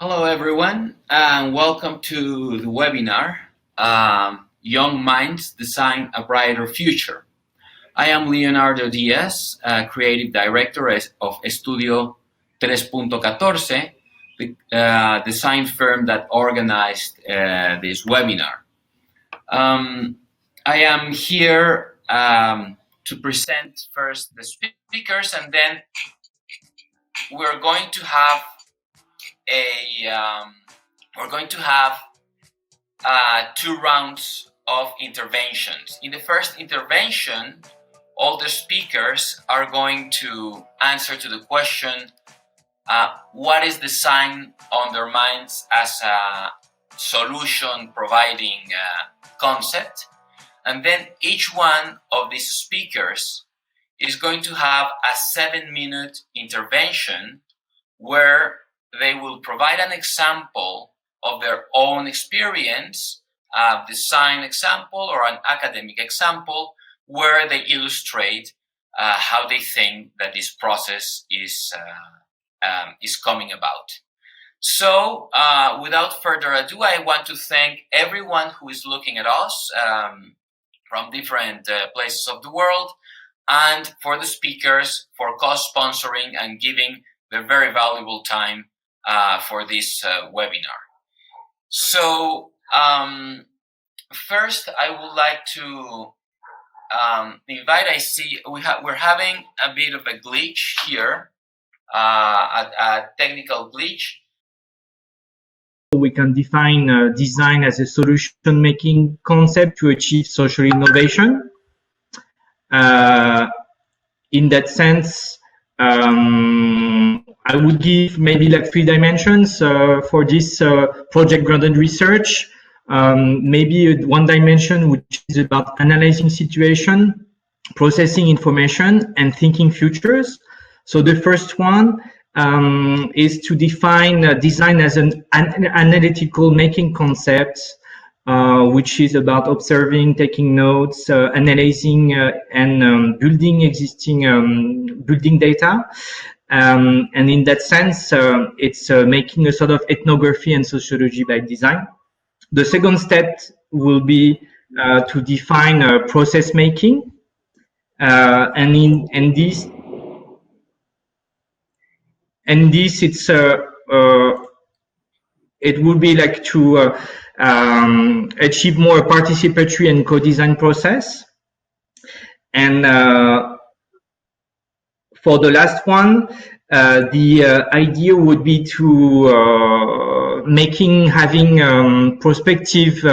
Hello, everyone, and welcome to the webinar, Young Minds Design a Brighter Future. I am Leonardo Díaz, Creative Director of Estudio 3.14, the design firm that organized this webinar. I am here to present first the speakers, and then we're going to have two rounds of interventions. In the first intervention, all the speakers are going to answer to the question, what is design on their minds as a solution providing concept? And then each one of these speakers is going to have a 7-minute intervention where they will provide an example of their own experience, a design example or an academic example, where they illustrate how they think that this process is coming about. So without further ado, I want to thank everyone who is looking at us from different places of the world, and for the speakers for co-sponsoring and giving their very valuable time for this webinar. So first, I would like to invite. I see we're having a bit of a glitch here, a technical glitch. We can define design as a solution-making concept to achieve social innovation. In that sense, I would give maybe like 3 dimensions for this project grounded research. Maybe one dimension which is about analyzing situation, processing information, and thinking futures. So the first one is to define design as an analytical making concept, which is about observing, taking notes, analyzing, and building existing building data. And in that sense, it's making a sort of ethnography and sociology by design. The second step will be to define process making, and this it's it would be like to achieve more participatory and co-design process. And for the last one, the idea would be to having prospective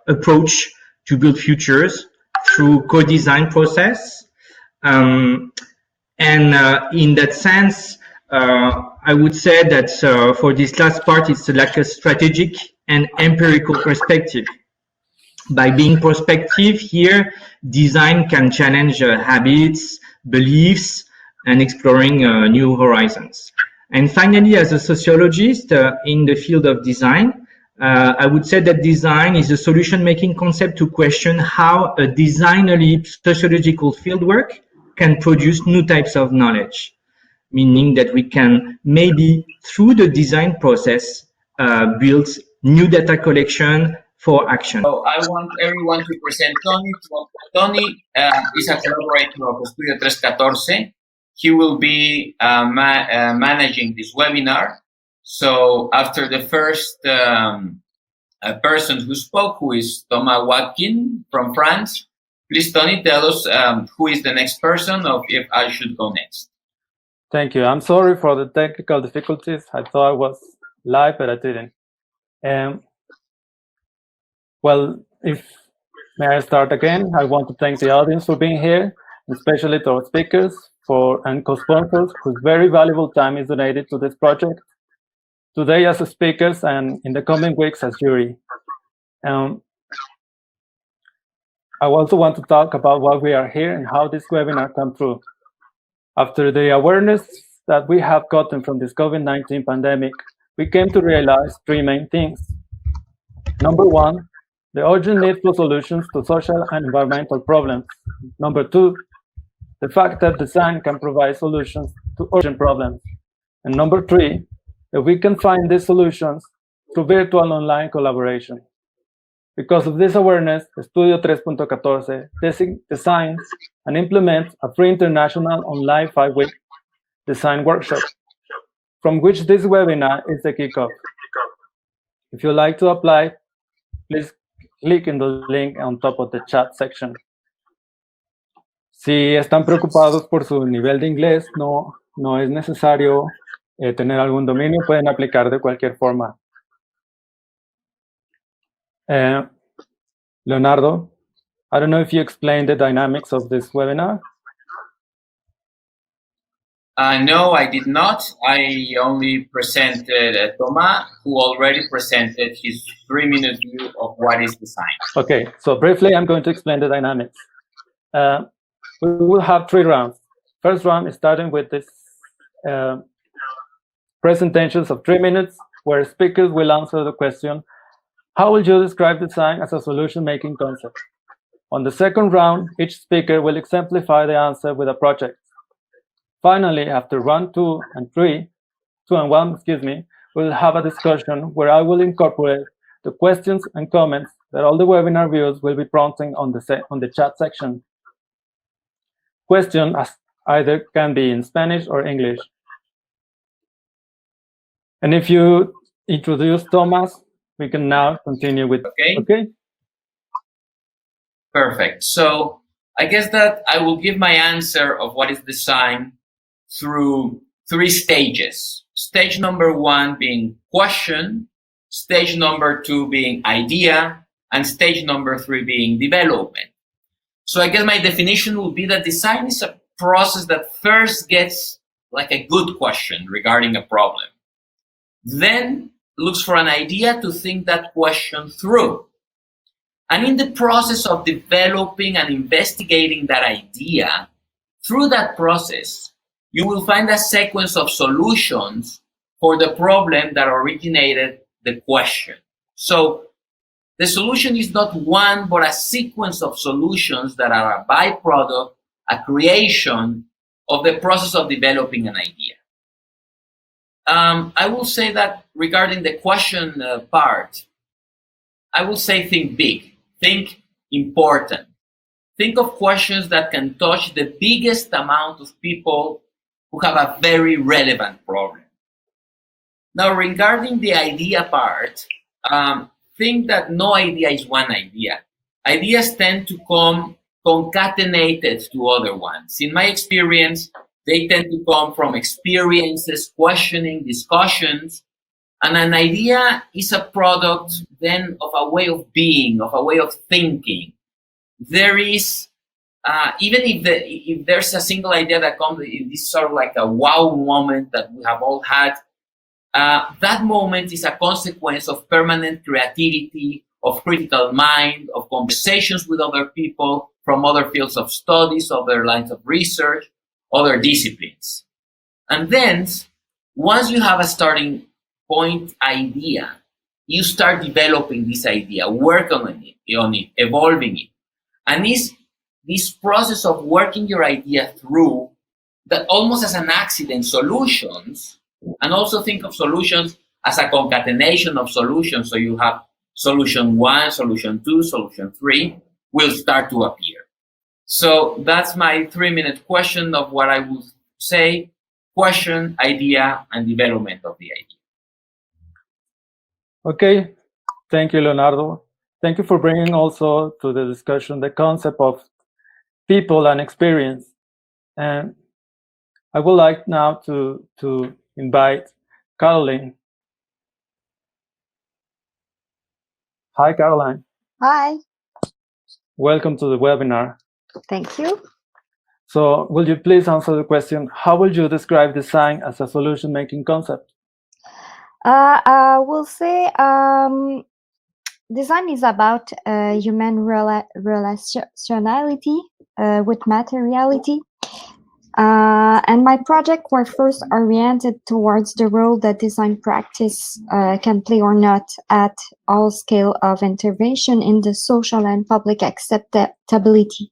approach to build futures through co-design process. And in that sense, I would say that for this last part, it's like a strategic and empirical perspective. By being prospective here, design can challenge habits, beliefs, and exploring new horizons. And finally, as a sociologist in the field of design, I would say that design is a solution-making concept to question how a designerly sociological fieldwork can produce new types of knowledge, meaning that we can maybe, through the design process, build new data collection for action. So I want everyone to present Tony. Tony is a collaborator of Estudio 314. He will be managing this webinar. So after the first person who spoke, who is Thomas Watkin from France, please, Tony, tell us who is the next person, or if I should go next. Thank you. I'm sorry for the technical difficulties. I thought I was live, but I didn't. Well, may I start again? I want to thank the audience for being here, especially to our speakers and co-sponsors whose very valuable time is donated to this project. Today as speakers and in the coming weeks as jury. I also want to talk about why we are here and how this webinar came through. After the awareness that we have gotten from this COVID-19 pandemic, we came to realize 3 main things. Number 1, the urgent need for solutions to social and environmental problems. Number 2, the fact that design can provide solutions to urgent problems. And number 3, that we can find these solutions through virtual online collaboration. Because of this awareness, Estudio 3.14 designs and implements a free international online 5-week design workshop, from which this webinar is the kickoff. If you'd like to apply, please click in the link on top of the chat section. Si están preocupados por su nivel de inglés, no es necesario tener algún dominio, pueden aplicar de cualquier forma. Leonardo, I don't know if you explained the dynamics of this webinar. No, I did not. I only presented Thomas, who already presented his 3-minute view of what is design. Okay, so briefly, I'm going to explain the dynamics. We will have 3 rounds. First round is starting with this presentations of 3 minutes, where speakers will answer the question, how will you describe design as a solution-making concept? On the second round, each speaker will exemplify the answer with a project. Finally, after round 2 and 1, we'll have a discussion where I will incorporate the questions and comments that all the webinar viewers will be prompting on the chat section. Question either can be in Spanish or English. And if you introduce Thomas, we can now continue with. Okay. Perfect. So I guess that I will give my answer of what is design through 3 stages. Stage number 1 being question, stage number 2 being idea, and stage number 3 being development. So I guess my definition will be that design is a process that first gets like a good question regarding a problem, then looks for an idea to think that question through. And in the process of developing and investigating that idea, through that process, you will find a sequence of solutions for the problem that originated the question. So the solution is not one, but a sequence of solutions that are a byproduct, a creation of the process of developing an idea. I will say that regarding the question part, I will say think big, think important. Think of questions that can touch the biggest amount of people who have a very relevant problem. Now, regarding the idea part, think that no idea is one idea. Ideas tend to come concatenated to other ones. In my experience, they tend to come from experiences, questioning, discussions, and an idea is a product then of a way of being, of a way of thinking. There is, even if there's a single idea that comes, this sort of like a wow moment that we have all had, that moment is a consequence of permanent creativity, of critical mind, of conversations with other people from other fields of studies, other lines of research, other disciplines. And then, once you have a starting point idea, you start developing this idea, work on it, evolving it. And it's this process of working your idea through that almost as an accident solutions, and also think of solutions as a concatenation of solutions. So you have solution 1, solution 2, solution 3 will start to appear. So that's my 3-minute question of what I would say, question, idea, and development of the idea. Okay, thank you, Leonardo. Thank you for bringing also to the discussion the concept of people and experience. And I would like now to invite Caroline. Hi, Caroline. Hi. Welcome to the webinar. Thank you. So will you please answer the question, how will you describe design as a solution-making concept? I will say design is about human relationality with materiality. And my project were first oriented towards the role that design practice can play or not at all scale of intervention in the social and public acceptability.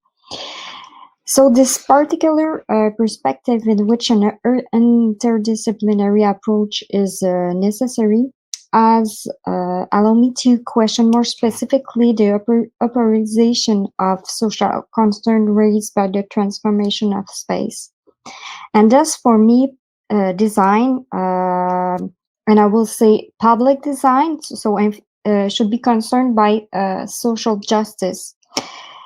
So this particular perspective in which an interdisciplinary approach is necessary has allowed me to question more specifically the operation of social concern raised by the transformation of space. And thus for me, design, and I will say public design, so should be concerned by social justice.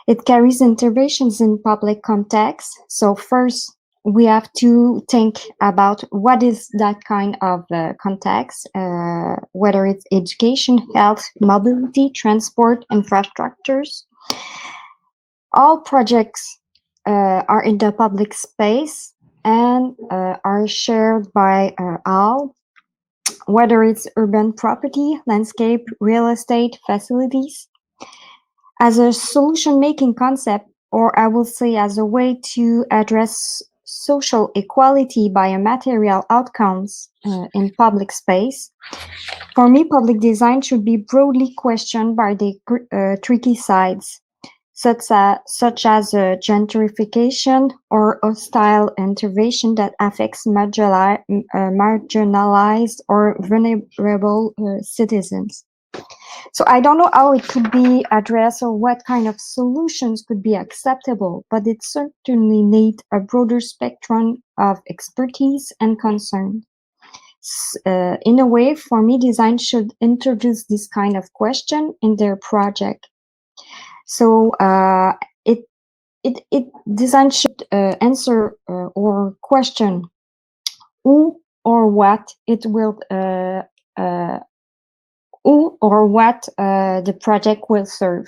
It carries interventions in public context. So first, we have to think about what is that kind of context, whether it's education, health, mobility, transport, infrastructures. All projects are in the public space and are shared by all, whether it's urban property, landscape, real estate, facilities. As a solution-making concept, or I will say as a way to address social equality by material outcomes in public space, for me, public design should be broadly questioned by the tricky sides, such as gentrification or hostile intervention that affects marginalized or vulnerable citizens. So I don't know how it could be addressed or what kind of solutions could be acceptable, but it certainly needs a broader spectrum of expertise and concern. In a way, for me, design should introduce this kind of question in their project. So design should answer or question who or what it will who or what the project will serve.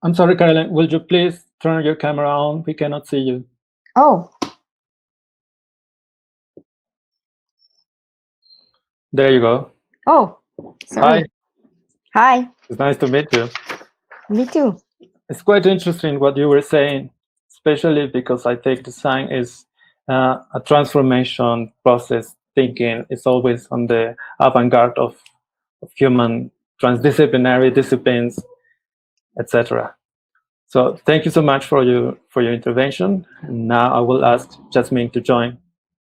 I'm sorry, Caroline, will you please turn your camera on? We cannot see you. Oh. There you go. Oh, sorry. Hi. Hi. It's nice to meet you. Me too. It's quite interesting what you were saying, especially because I think design is a transformation process. Thinking is always on the avant-garde of human transdisciplinary disciplines, etc. So thank you so much for your intervention. And now I will ask Jasmine to join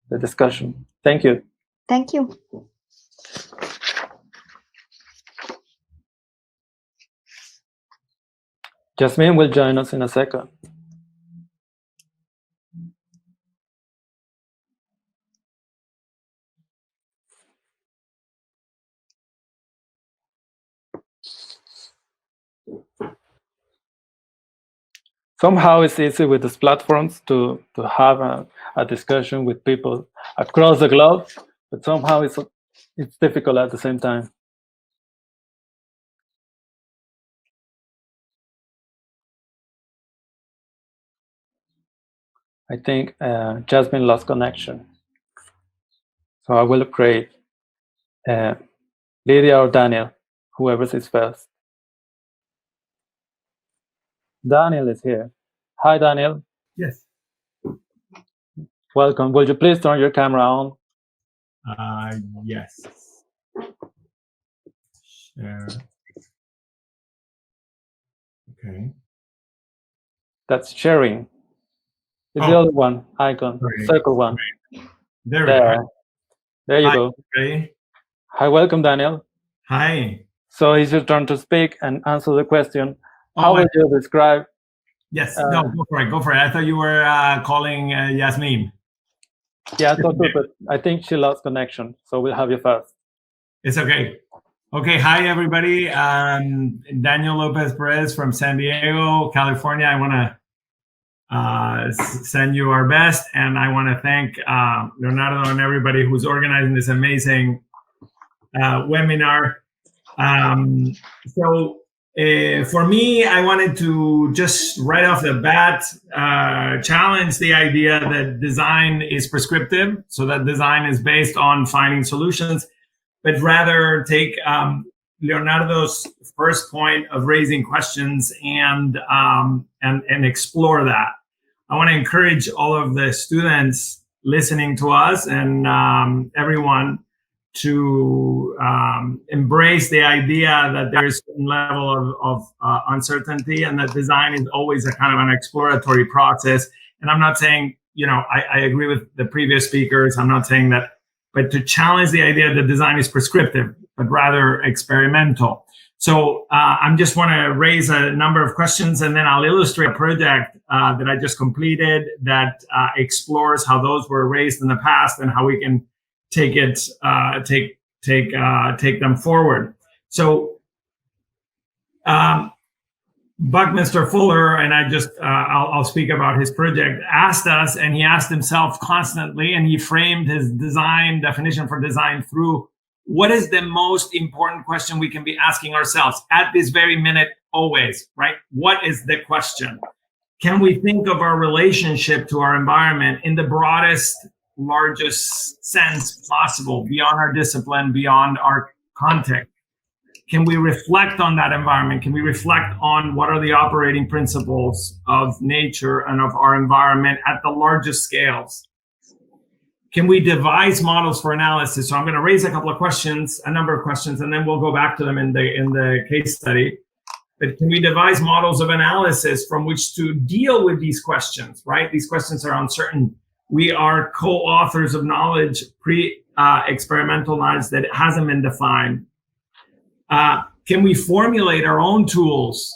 the discussion. Thank you. Thank you. Jasmine will join us in a second. Somehow it's easy with these platforms to have a discussion with people across the globe, but somehow it's difficult at the same time. I think Jasmine lost connection. So I will create Lydia or Daniel, whoever is first. Daniel is here. Hi, Daniel. Yes. Welcome. Will you please turn your camera on? Yes. Share. Okay. That's sharing. It's the other one, icon, Sorry. circle one. There we go. There you go. Ready? Hi, welcome, Daniel. Hi. So it's your turn to speak and answer the question. How would you describe? Yes, no, go for it. Go for it. I thought you were calling Yasmine. Yeah, I thought so, but I think she lost connection. So we'll have you first. It's okay. Okay, hi, everybody. Daniel Lopez Perez from San Diego, California. I want to send you our best, and I want to thank Leonardo and everybody who's organizing this amazing webinar. For me, I wanted to just right off the bat challenge the idea that design is prescriptive, so that design is based on finding solutions, but rather take Leonardo's first point of raising questions and explore that. I want to encourage all of the students listening to us and everyone to embrace the idea that there's a level of uncertainty, and that design is always a kind of an exploratory process, And I'm not saying, I agree with the previous speakers. I'm not saying that, but to challenge the idea that design is prescriptive, but rather experimental. So I just want to raise a number of questions, and then I'll illustrate a project that I just completed that explores how those were raised in the past and how we can take them forward. So Buckminster Fuller, and I'll speak about his project, asked us, and he asked himself constantly, and he framed his design definition for design through what is the most important question we can be asking ourselves at this very minute, always, right? What is the question? Can we think of our relationship to our environment in the broadest, largest sense possible, beyond our discipline, beyond our context? Can we reflect on that environment? Can we reflect on what are the operating principles of nature and of our environment at the largest scales? Can we devise models for analysis? So I'm going to raise a number of questions, and then we'll go back to them in the case study. But can we devise models of analysis from which to deal with these questions, right? These questions are uncertain. We are co-authors of knowledge, experimental knowledge that hasn't been defined. Can we formulate our own tools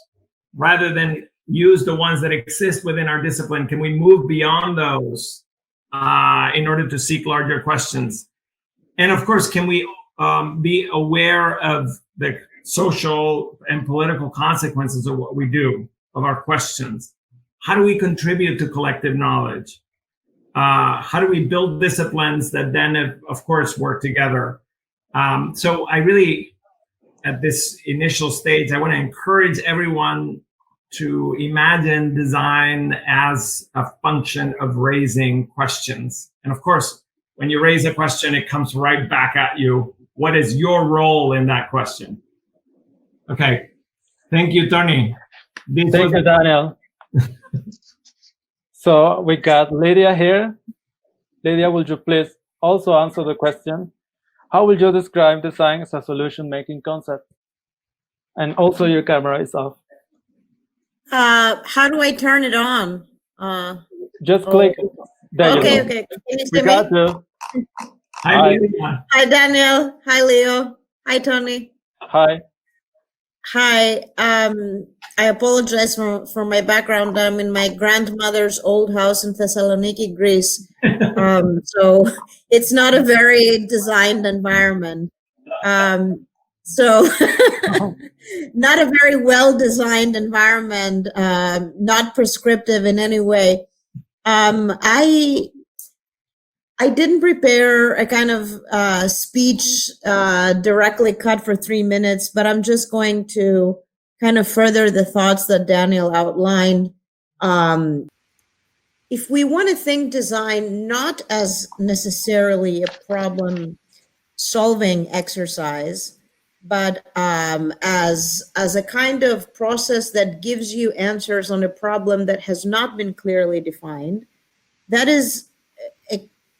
rather than use the ones that exist within our discipline? Can we move beyond those in order to seek larger questions? And of course, can we be aware of the social and political consequences of what we do, of our questions? How do we contribute to collective knowledge? How do we build disciplines that then, of course, work together? So I really, at this initial stage, I want to encourage everyone to imagine design as a function of raising questions. And of course, when you raise a question, it comes right back at you. What is your role in that question? Okay. Thank you, Tony. Thank you, Daniel. So we got Lydia here. Lydia, would you please also answer the question? How will you describe design as a solution-making concept? And also your camera is off. How do I turn it on? Just click. There okay, you go. okay. Can you see We me? got you. Hi, Lydia. Hi, Daniel. Hi, Leo. Hi, Tony. Hi. Hi. I apologize for my background. I'm in my grandmother's old house in Thessaloniki, Greece. So it's not a very designed environment. So not a very well-designed environment, not prescriptive in any way. I didn't prepare a kind of speech directly cut for 3 minutes, but I'm just going to kind of further the thoughts that Daniel outlined. If we want to think design not as necessarily a problem-solving exercise, but as a kind of process that gives you answers on a problem that has not been clearly defined, that is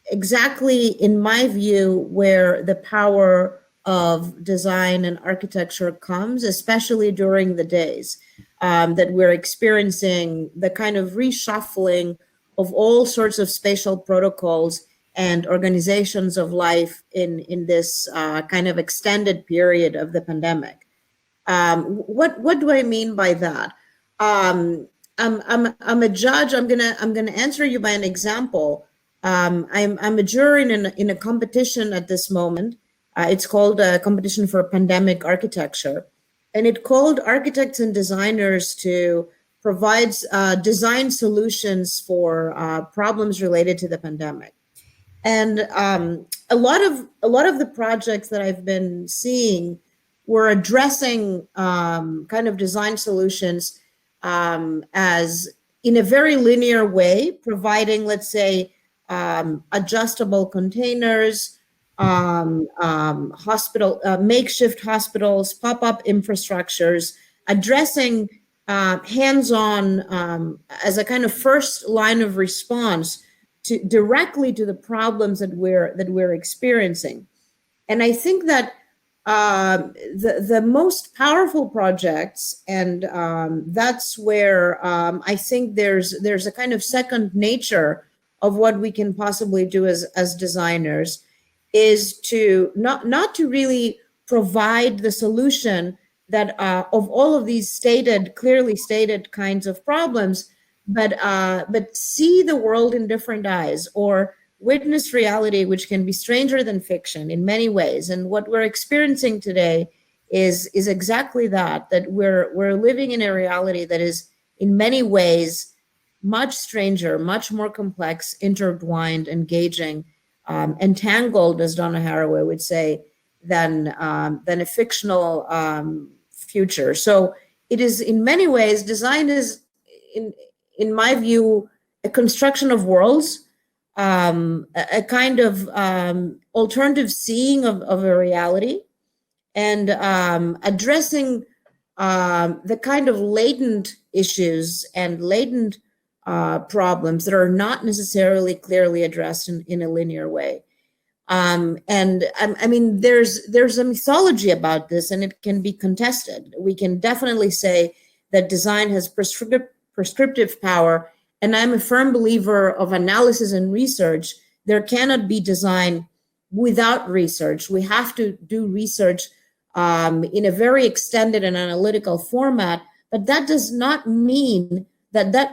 exactly, in my view, where the power of design and architecture comes, especially during the days that we're experiencing the kind of reshuffling of all sorts of spatial protocols and organizations of life in this kind of extended period of the pandemic. What do I mean by that? I'm a judge. I'm gonna answer you by an example. I'm a juror in a competition at this moment. It's called a competition for pandemic architecture, and it called architects and designers to provide design solutions for problems related to the pandemic. And a lot of the projects that I've been seeing were addressing kind of design solutions as in a very linear way, providing, let's say, adjustable containers, makeshift hospitals, pop-up infrastructures, addressing hands-on as a kind of first line of response directly to the problems that we're experiencing. And I think that the most powerful projects, and that's where I think there's a kind of second nature of what we can possibly do as designers, is to not to really provide the solution that of all of these clearly stated kinds of problems, but see the world in different eyes, or witness reality, which can be stranger than fiction in many ways. And what we're experiencing today is exactly that we're living in a reality that is in many ways much stranger, much more complex, intertwined, engaging, entangled, as Donna Haraway would say, than a fictional future. So it is, in many ways, design is, in my view, a construction of worlds, a kind of alternative seeing of a reality, and addressing the kind of latent issues and latent problems that are not necessarily clearly addressed in a linear way. And I mean, there's a mythology about this, and it can be contested. We can definitely say that design has prescriptive power, and I'm a firm believer of analysis and research. There cannot be design without research. We have to do research in a very extended and analytical format, but that does not mean that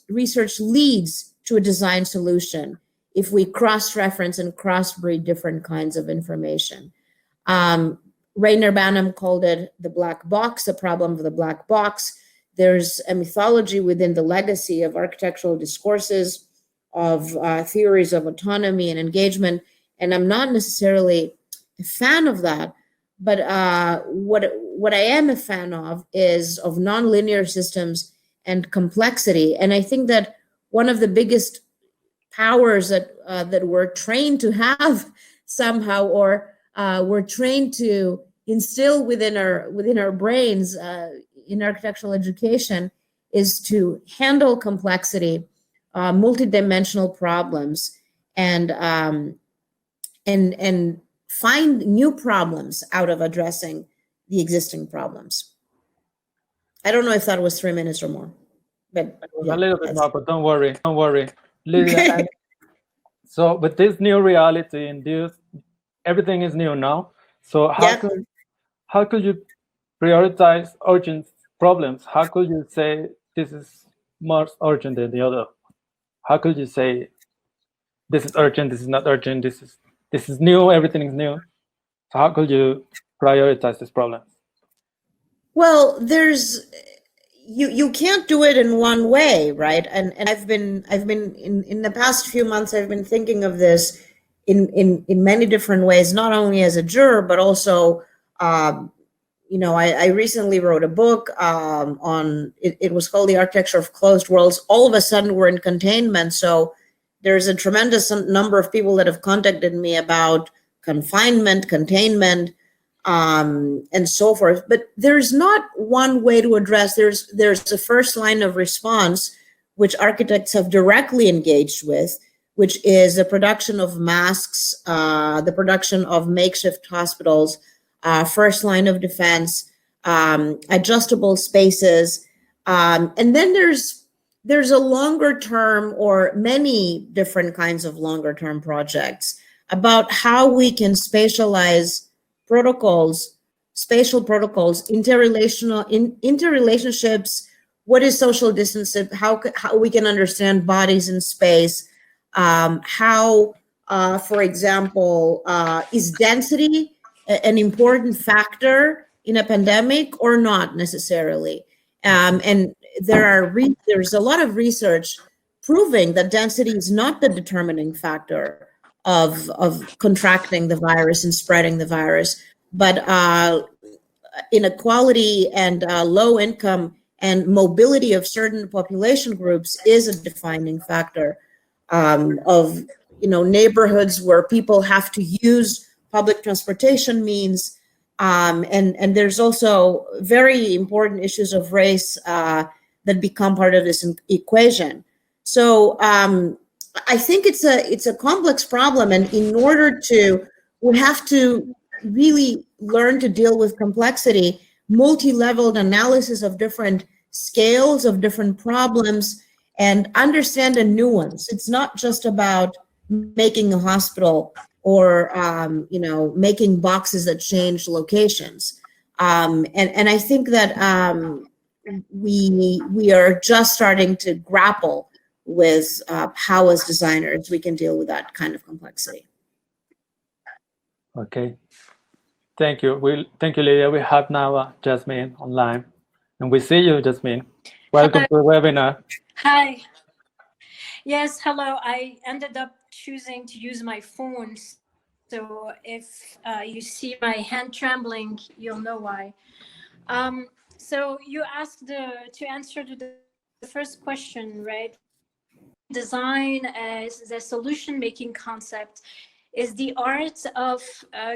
research leads to a design solution if we cross-reference and crossbreed different kinds of information. Rainer Banham called it the black box, the problem of the black box. There's a mythology within the legacy of architectural discourses, of theories of autonomy and engagement, and I'm not necessarily a fan of that, but what I am a fan of is of nonlinear systems and complexity. And I think that one of the biggest powers that we're trained to have somehow, or we're trained to instill within our brains in architectural education, is to handle complexity, multidimensional problems, and find new problems out of addressing the existing problems. I don't know if that was 3 minutes or more, but yeah, a little bit more. But don't worry, Lydia. Okay. So, with this new reality and this, everything is new now. So how could you prioritize urgent problems? How could you say this is more urgent than the other? How could you say this is urgent, this is not urgent, this is new, everything is new? So how could you prioritize this problem? Well, you can't do it in one way, right? And I've been in the past few months, I've been thinking of this in many different ways, not only as a juror, but also I recently wrote a book on it was called The Architecture of Closed Worlds. All of a sudden we're in containment, so there's a tremendous number of people that have contacted me about confinement, containment, and so forth. But there's not one way to address. There's a first line of response, which architects have directly engaged with, which is the production of masks, the production of makeshift hospitals, first line of defense, adjustable spaces, and then there's a longer term, or many different kinds of longer term projects about how we can spatialize protocols, spatial protocols, interrelationships. What is social distancing? How we can understand bodies in space? How, for example, is density an important factor in a pandemic or not necessarily? And there's a lot of research proving that density is not the determining factor of contracting the virus and spreading the virus, but inequality and low income and mobility of certain population groups is a defining factor of neighborhoods where people have to use public transportation means, and there's also very important issues of race that become part of this equation. So I think it's a complex problem, and in order to, we have to really learn to deal with complexity, multi-leveled analysis of different scales of different problems, and understand a nuance. It's not just about making a hospital or making boxes that change locations. And I think that we are just starting to grapple with how, as designers, we can deal with that kind of complexity. Okay, thank you. Thank you, Lydia. We have now Jasmine online, and we see you, Jasmine. Welcome to the webinar. Hi. Yes, hello. I ended up choosing to use my phone, so if you see my hand trembling, you'll know why. So you asked to answer to the first question, right? Design as the solution-making concept is the art of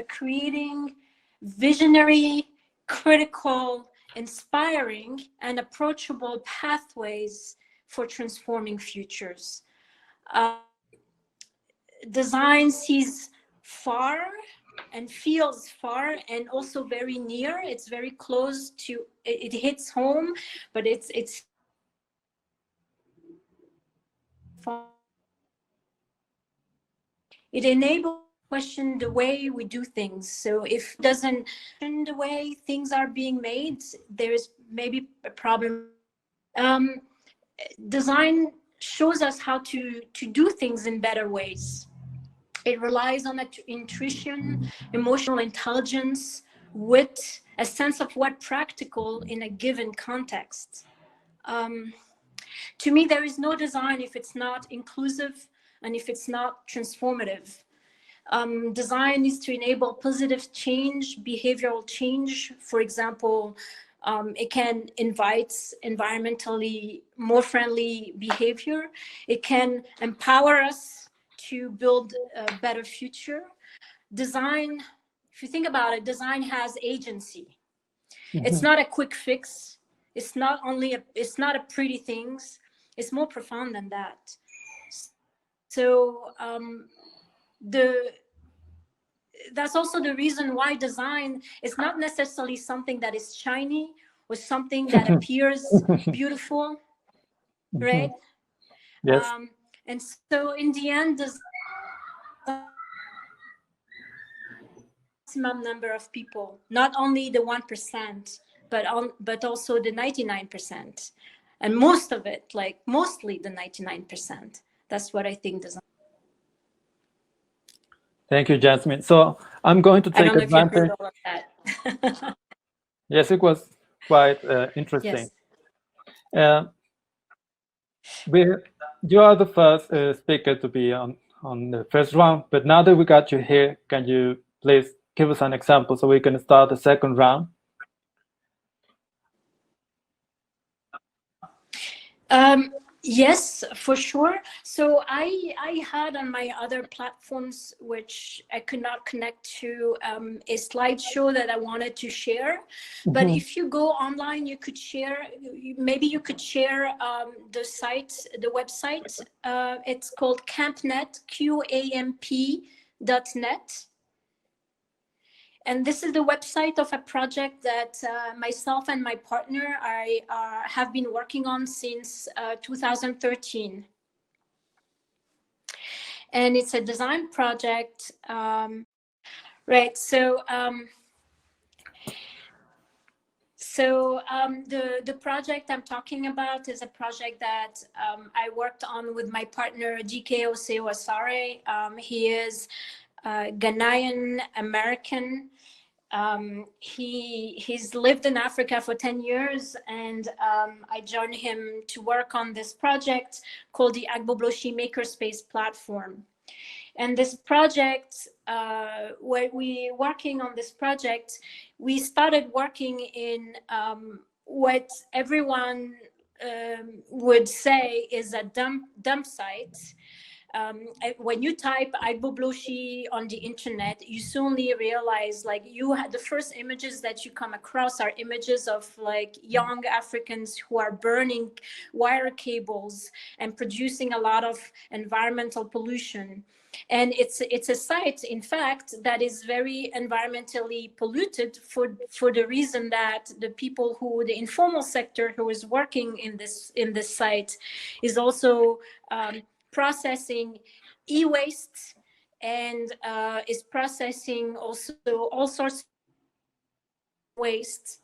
creating visionary, critical, inspiring, and approachable pathways for transforming futures. Design sees far and feels far and also very near. It's very close to, it hits home, but it's far. It enables question the way we do things. So if it doesn't question the way things are being made, there's maybe a problem. Design shows us how to do things in better ways. It relies on intuition, emotional intelligence, wit, a sense of what practical in a given context. To me, there is no design if it's not inclusive and if it's not transformative. Design is to enable positive change, behavioral change. For example, it can invite environmentally more friendly behavior. It can empower us to build a better future. Design, if you think about it, design has agency. Mm-hmm. It's not a quick fix. It's not a pretty things. It's more profound than that. So that's also the reason why design is not necessarily something that is shiny or something that appears beautiful, right? Yes. And so in the end, the maximum number of people, not only the 1%, but also the 99%, and most of it, like mostly the 99%. That's what I think design. Thank you, Jasmine. So I'm going to take advantage. All of that. Yes, it was quite interesting. Yes. You are the first speaker to be on the first round, but now that we got you here, can you please give us an example so we can start the second round? Yes, for sure. So I had on my other platforms, which I could not connect to, a slideshow that I wanted to share. Mm-hmm. But if you go online, you could share, maybe you could share the site, the website. It's called CampNet, QAMP.net. And this is the website of a project that myself and my partner have been working on since 2013. And it's a design project, right? So, the project I'm talking about is a project that I worked on with my partner, DK Oseo-Asare. He is Ghanaian American. He's lived in Africa for 10 years, and I joined him to work on this project called the Agbobloshi Makerspace platform. And this project, when we working on this project, we started working in what everyone would say is a dump site. when you type Agbobloshi on the internet, you suddenly realize like the first images that you come across are images of like young Africans who are burning wire cables and producing a lot of environmental pollution. And it's a site, in fact, that is very environmentally polluted for the reason that the informal sector who is working in this site is also processing e-waste and is processing also all sorts of waste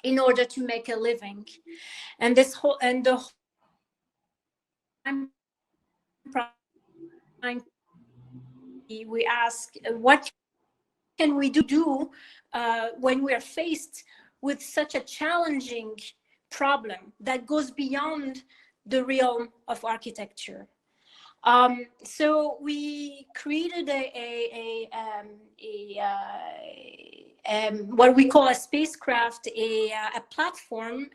in order to make a living. And the whole we ask, what can we do when we are faced with such a challenging problem that goes beyond the realm of architecture? So we created what we call a spacecraft, a platform,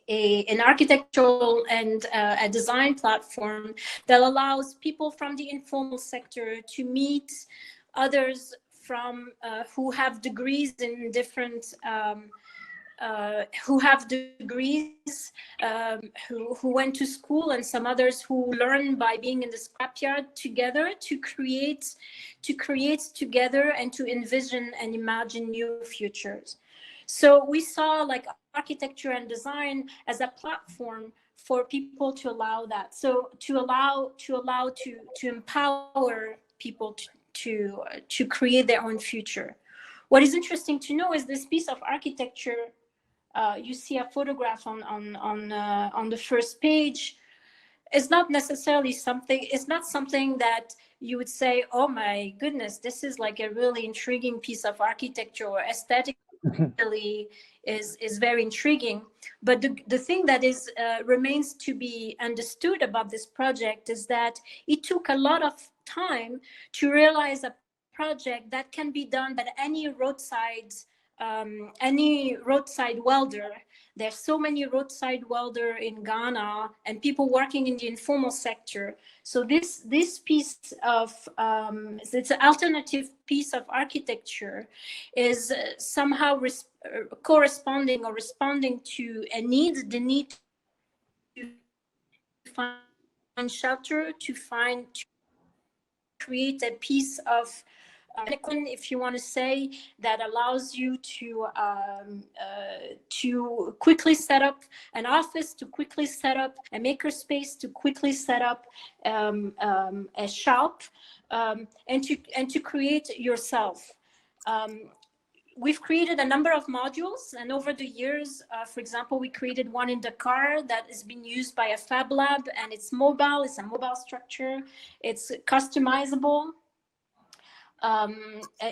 an architectural and a design platform that allows people from the informal sector to meet others from who have degrees in different who went to school, and some others who learn by being in the scrapyard together to create together and to envision and imagine new futures. So we saw like architecture and design as a platform for people to allow that. So to empower people to create their own future. What is interesting to know is this piece of architecture. You see a photograph on the first page. It's not necessarily something. It's not something that you would say, "Oh my goodness, this is like a really intriguing piece of architecture," or aesthetically is very intriguing. But the thing that is remains to be understood about this project is that it took a lot of time to realize a project that can be done by any roadside welder. There's so many roadside welder in Ghana and people working in the informal sector. So this piece of it's an alternative piece of architecture is somehow corresponding or responding to the need to find shelter, to create a piece of if you want to say, that allows you to quickly set up an office, to quickly set up a makerspace, to quickly set up a shop, and to create yourself. We've created a number of modules, and over the years, for example, we created one in Dakar that is being used by a Fab Lab, and it's mobile. It's a mobile structure. It's customizable.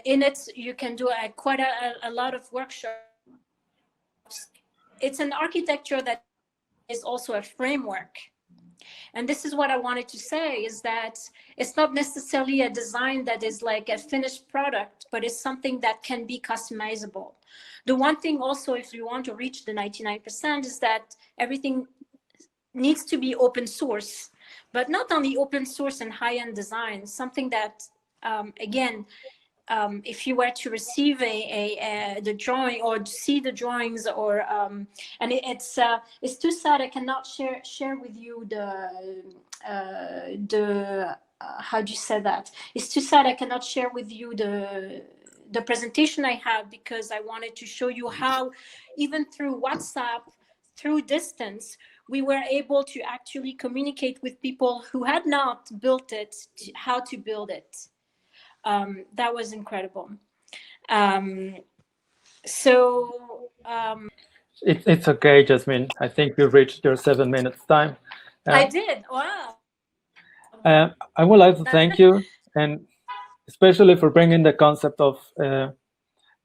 In it, you can do quite a lot of workshops. It's an architecture that is also a framework. And this is what I wanted to say, is that it's not necessarily a design that is like a finished product, but it's something that can be customizable. The one thing also, if you want to reach the 99%, is that everything needs to be open source, but not only open source and high-end design, something that again, if you were to receive the drawing or see the drawings, or and it's too sad I cannot share with you the how do you say that? It's too sad I cannot share with you the presentation I have, because I wanted to show you how even through WhatsApp, through distance, we were able to actually communicate with people who had not built it, how to build it. That was incredible. It's okay, Jasmine. I think you reached your 7 minutes time. I did. Wow. I would like to thank you, and especially for bringing the concept of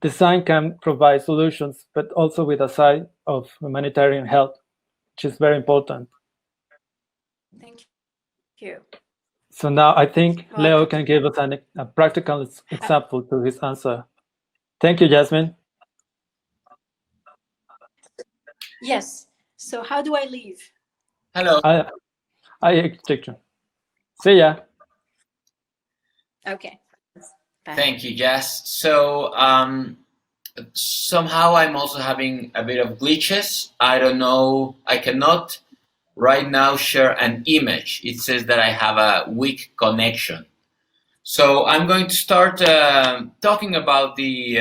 design can provide solutions, but also with a side of humanitarian help, which is very important. Thank you. So now I think Leo can give us a practical example to his answer. Thank you, Jasmine. Yes. So how do I leave? Hello. architecture. See ya. Okay. Bye. Thank you, Jess. So somehow I'm also having a bit of glitches. I don't know. I cannot right now share an image. It says that I have a weak connection. So I'm going to start talking about the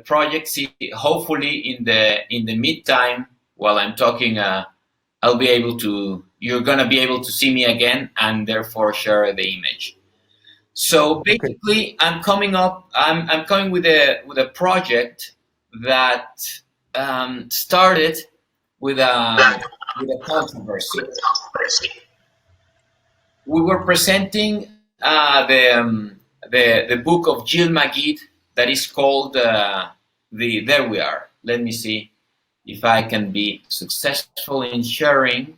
project. See, hopefully in the meantime, while I'm talking, I'll be able to. You're gonna be able to see me again, and therefore share the image. So basically, I'm coming with a project that started with a controversy. We were presenting the book of Jill Magid that is called There We Are. Let me see if I can be successful in sharing.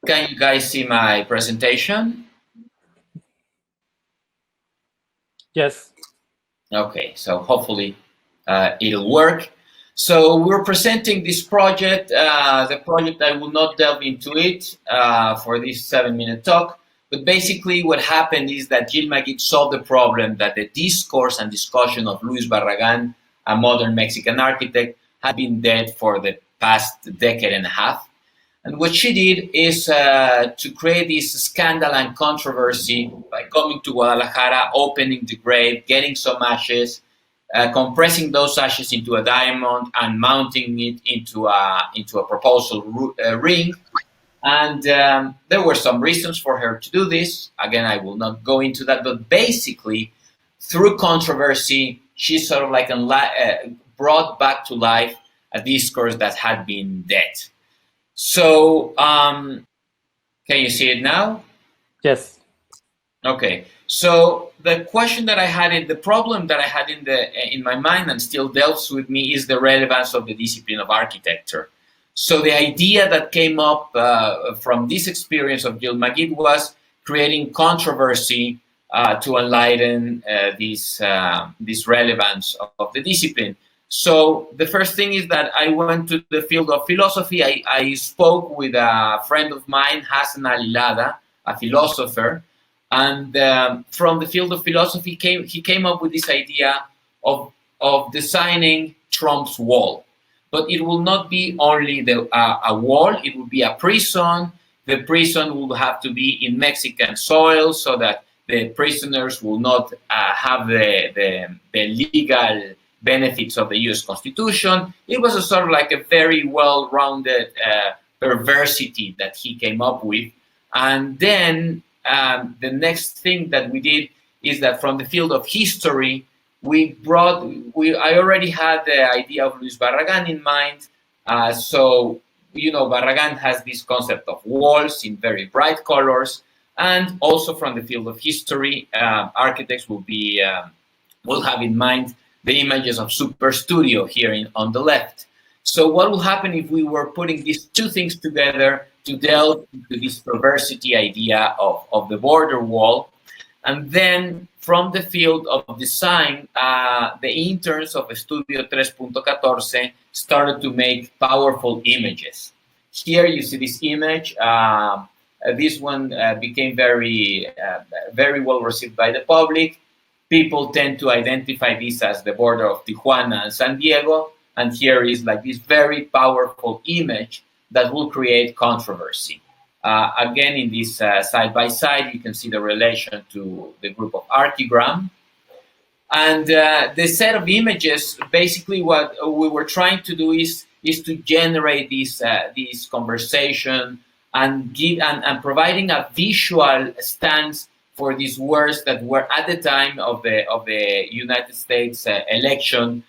Can you guys see my presentation? Yes. Okay, so hopefully it'll work. So we're presenting this project. The project, I will not delve into it for this 7-minute talk, but basically what happened is that Jill Magid solved the problem that the discourse and discussion of Luis Barragan, a modern Mexican architect, had been dead for the past decade and a half. And what she did is to create this scandal and controversy by coming to Guadalajara, opening the grave, getting some ashes, compressing those ashes into a diamond and mounting it into a proposal ring. And there were some reasons for her to do this. Again, I will not go into that, but basically, through controversy, she sort of like brought back to life a discourse that had been dead. So, can you see it now? Yes. Okay. So the question that I had, the problem that I had in my mind and still delves with me is the relevance of the discipline of architecture. So the idea that came up from this experience of Jill Magid was creating controversy to enlighten this relevance of the discipline. So the first thing is that I went to the field of philosophy. I spoke with a friend of mine, Hassan Al-Ilada, a philosopher, and from the field of philosophy he came up with this idea of designing Trump's wall. But it will not be only a wall, it will be a prison. The prison will have to be in Mexican soil so that the prisoners will not have the legal benefits of the US Constitution. It was a sort of like a very well-rounded perversity that he came up with. And then the next thing that we did is that from the field of history, I already had the idea of Luis Barragan in mind. So, you know, Barragan has this concept of walls in very bright colors. And also from the field of history, architects will have in mind the images of Super Studio here on the left. So what will happen if we were putting these two things together to delve into this perversity idea of the border wall? And then from the field of design, the interns of Estudio 3.14 started to make powerful images. Here you see this image. This one became very well received by the public. People tend to identify this as the border of Tijuana and San Diego. And here is like this very powerful image that will create controversy. Again, in this side-by-side, you can see the relation to the group of Archigram. And the set of images, basically what we were trying to do is to generate this conversation and providing a visual stance for these words that were at the time of the United States election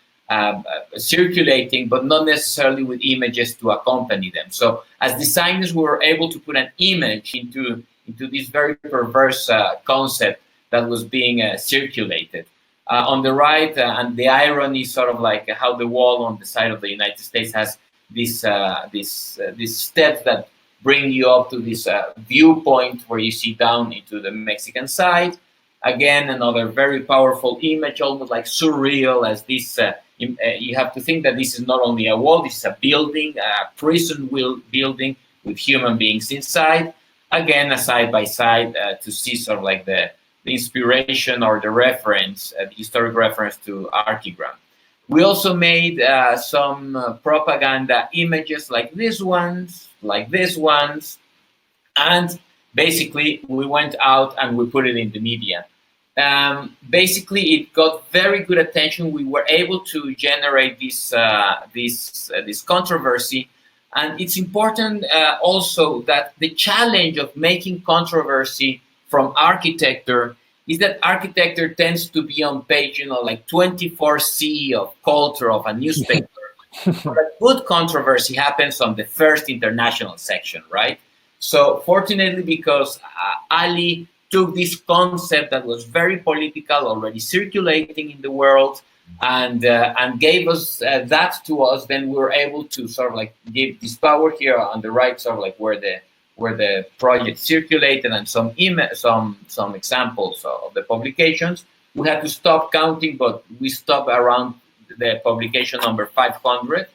circulating, but not necessarily with images to accompany them. So as designers, we were able to put an image into this very perverse concept that was being circulated. On the right, and the irony is sort of like how the wall on the side of the United States has these steps that bring you up to this viewpoint where you see down into the Mexican side. Again, another very powerful image, almost like surreal as this. You have to think that this is not only a wall, this is a building, a prison building with human beings inside. Again, a side-by-side to see sort of like the inspiration or the reference, the historic reference to Archigram. We also made some propaganda images like these ones, and basically we went out and we put it in the media. Basically, it got very good attention. We were able to generate this controversy, and it's important also that the challenge of making controversy from architecture is that architecture tends to be on page, like 24C of culture of a newspaper. But a good controversy happens on the first international section, right? So fortunately, because Ali took this concept that was very political, already circulating in the world, and gave us that to us, then we were able to sort of like give this power here on the right, sort of like where the project circulated, and some examples of the publications. We had to stop counting, but we stopped around the publication number 500.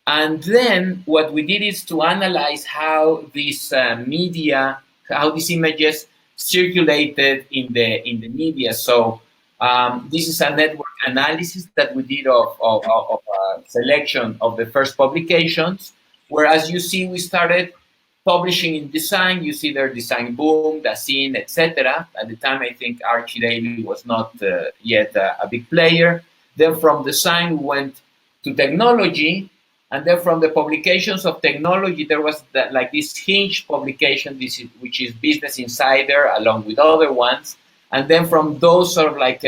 And then what we did is to analyze how this media, how these images circulated in the media. So this is a network analysis that we did of a selection of the first publications, where, as you see, we started publishing in design. You see there Design Boom, The Scene, etc. At the time, I think Archie Daily was not yet a big player. Then from design, we went to technology. And then from the publications of technology, there was like this Hinge publication, which is Business Insider, along with other ones. And then from those sort of like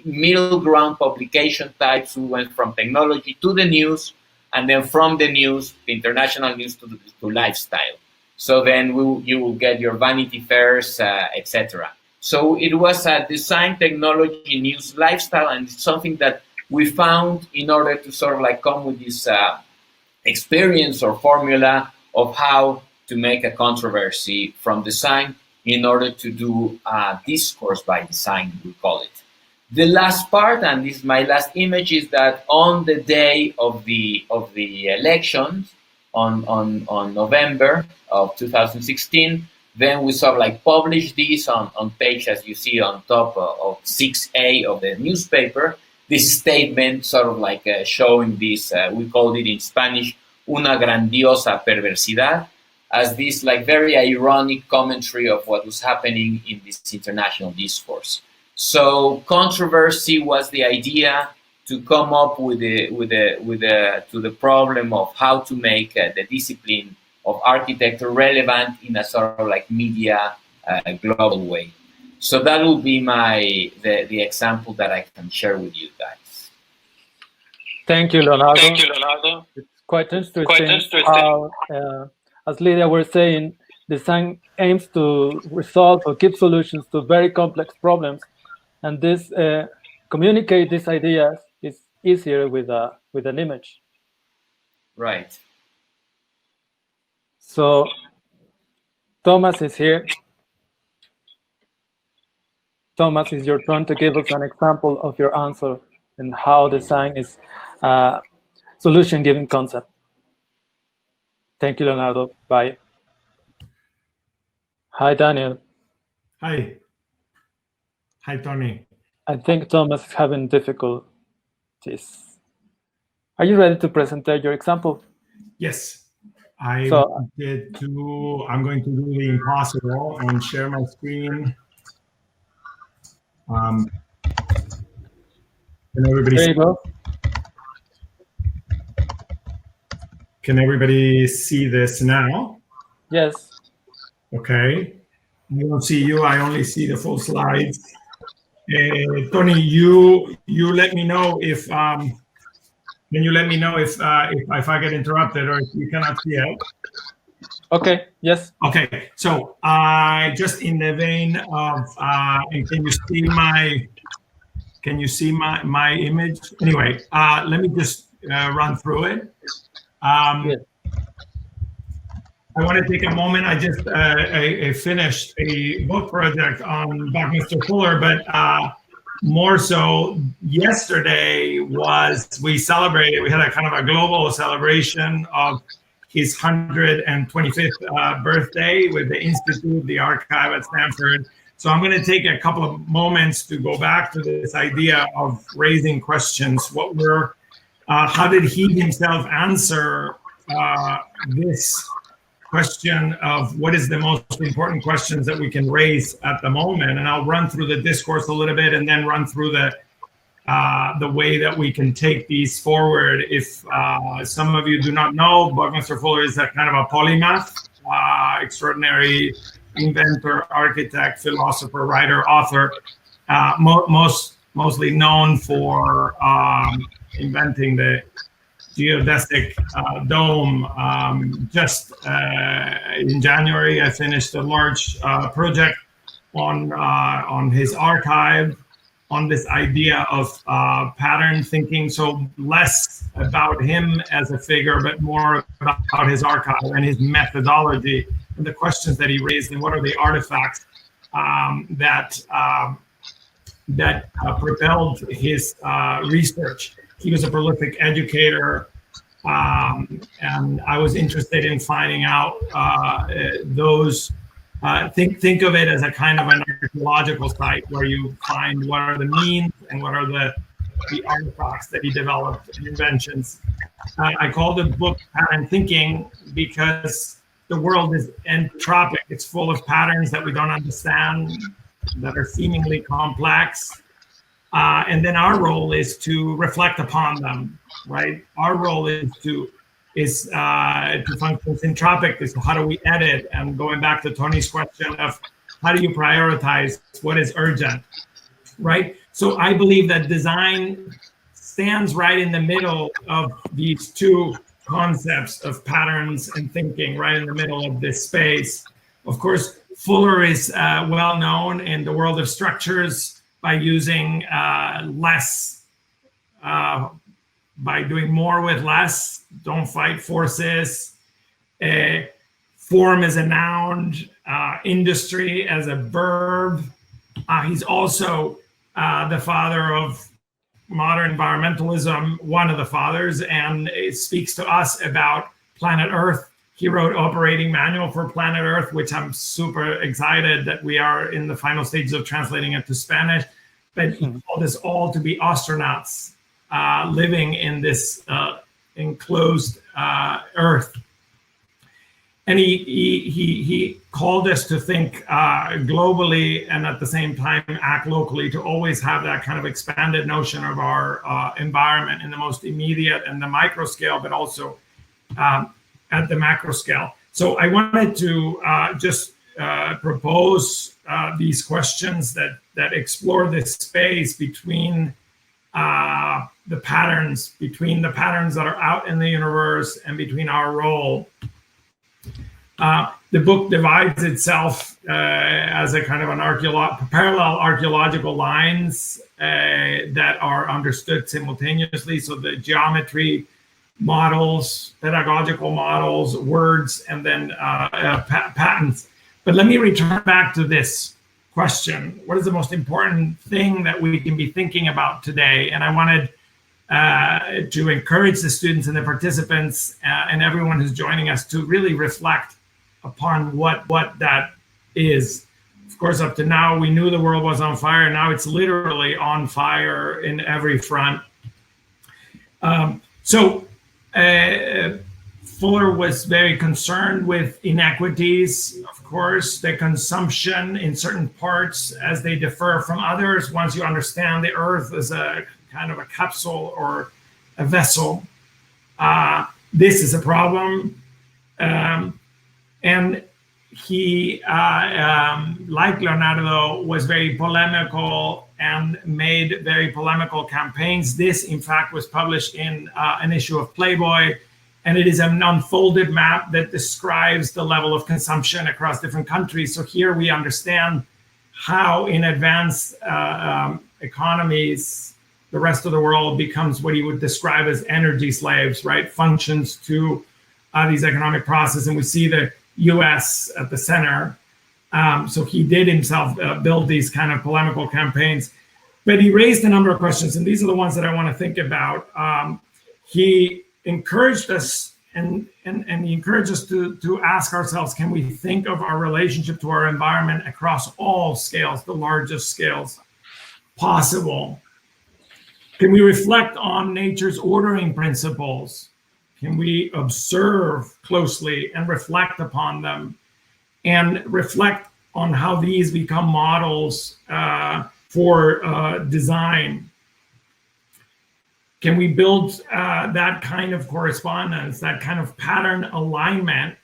middle ground publication types, we went from technology to the news, and then from the news, the international news, to lifestyle. So then you will get your Vanity Fairs, etc. So it was a design, technology, news, lifestyle, and it's something that we found in order to sort of like come with this experience or formula of how to make a controversy from design in order to do discourse by design, we call it. The last part, and this is my last image, is that on the day of the elections, on November of 2016, then we sort of like published this on page, as you see on top of 6A of the newspaper, this statement sort of like showing this, we called it in Spanish, una grandiosa perversidad, as this like very ironic commentary of what was happening in this international discourse. So controversy was the idea to come up with the problem of how to make the discipline of architecture relevant in a sort of like media global way. So that will be the example that I can share with you guys. Thank you, Leonardo. It's quite interesting how, as Lydia was saying, design aims to resolve or give solutions to very complex problems, and this communicate these ideas is easier with an image. Right. So Thomas is here. Thomas, it's your turn to give us an example of your answer and how design is a solution-giving concept. Thank you, Leonardo. Bye. Hi, Daniel. Hi. Hi, Tony. I think Thomas is having difficulties. Are you ready to present your example? Yes. I'm going to do the impossible and share my screen. Can everybody there you go. Can everybody see this now? Yes. Okay. I don't see you. I only see the full slides. Tony, you let me know if can you let me know if I get interrupted or if you cannot see it? Okay. Yes. Okay. So I just in the vein of and can you see my image? Anyway, let me just run through it. Yes. I want to take a moment. I just I finished a book project on Buckminster Fuller, but more so yesterday we celebrated. We had a kind of a global celebration of his 125th birthday with the Institute, the archive at Stanford. So I'm going to take a couple of moments to go back to this idea of raising questions. How did he himself answer this question of what is the most important questions that we can raise at the moment? And I'll run through the discourse a little bit and then run through the way that we can take these forward. If some of you do not know, Buckminster Fuller is a kind of a polymath, extraordinary inventor, architect, philosopher, writer, author, mostly known for inventing the geodesic dome. Just in January, I finished a large project on his archive, on this idea of pattern thinking. So less about him as a figure, but more about his archive and his methodology and the questions that he raised and what are the artifacts that propelled his research. He was a prolific educator, and I was interested in finding out those. Think of it as a kind of an archaeological site where you find what are the means and what are the artifacts that he developed and inventions. I call the book Pattern Thinking because the world is entropic. It's full of patterns that we don't understand, that are seemingly complex. And then our role is to reflect upon them, right? Our role is to function entropic. Is how do we edit? And going back to Tony's question of how do you prioritize what is urgent, right? So I believe that design stands right in the middle of these two concepts of patterns and thinking, right in the middle of this space. Of course, Fuller is well known in the world of structures by using less, by doing more with less. Don't fight forces. Form as a noun, industry as a verb. He's also the father of modern environmentalism, one of the fathers, and it speaks to us about planet Earth. He wrote Operating Manual for Planet Earth, which I'm super excited that we are in the final stages of translating it to Spanish. But he called us all to be astronauts living in this enclosed Earth. And he called us to think globally and at the same time act locally, to always have that kind of expanded notion of our environment in the most immediate and the micro scale, but also at the macro scale. So I wanted to just propose these questions that explore this space between the patterns that are out in the universe and between our role. The book divides itself as a kind of an parallel archaeological lines that are understood simultaneously. So the geometry, models, pedagogical models, words, and then patterns. But let me return back to this question. What is the most important thing that we can be thinking about today? And I wanted to encourage the students and the participants and everyone who's joining us to really reflect upon what that is. Of course, up to now, we knew the world was on fire. Now it's literally on fire in every front. Fuller was very concerned with inequities, of course, the consumption in certain parts as they differ from others. Once you understand the Earth as a kind of a capsule or a vessel, this is a problem. And he, like Leonardo, was very polemical and made very polemical campaigns. This, in fact, was published in an issue of Playboy, and it is an unfolded map that describes the level of consumption across different countries. So here we understand how in advanced economies, the rest of the world becomes what he would describe as energy slaves, right? Functions to these economic processes, and we see the US at the center. So he did himself build these kind of polemical campaigns, but he raised a number of questions, and these are the ones that I want to think about. He encouraged us and he encourages us to ask ourselves, can we think of our relationship to our environment across all scales, the largest scales possible? Can we reflect on nature's ordering principles? Can we observe closely and reflect upon them, and reflect on how these become models for design? Can we build that kind of correspondence, that kind of pattern alignment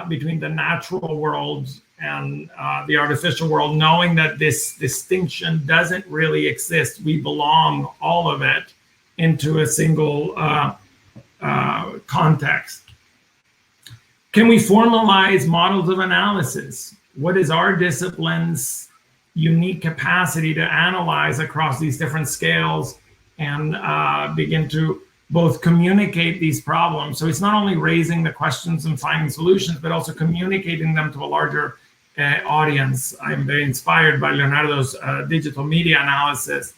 between the natural world and the artificial world, knowing that this distinction doesn't really exist? We belong, all of it, into a single context. Can we formalize models of analysis? What is our discipline's unique capacity to analyze across these different scales and begin to both communicate these problems? So it's not only raising the questions and finding solutions, but also communicating them to a larger audience. I'm very inspired by Leonardo's digital media analysis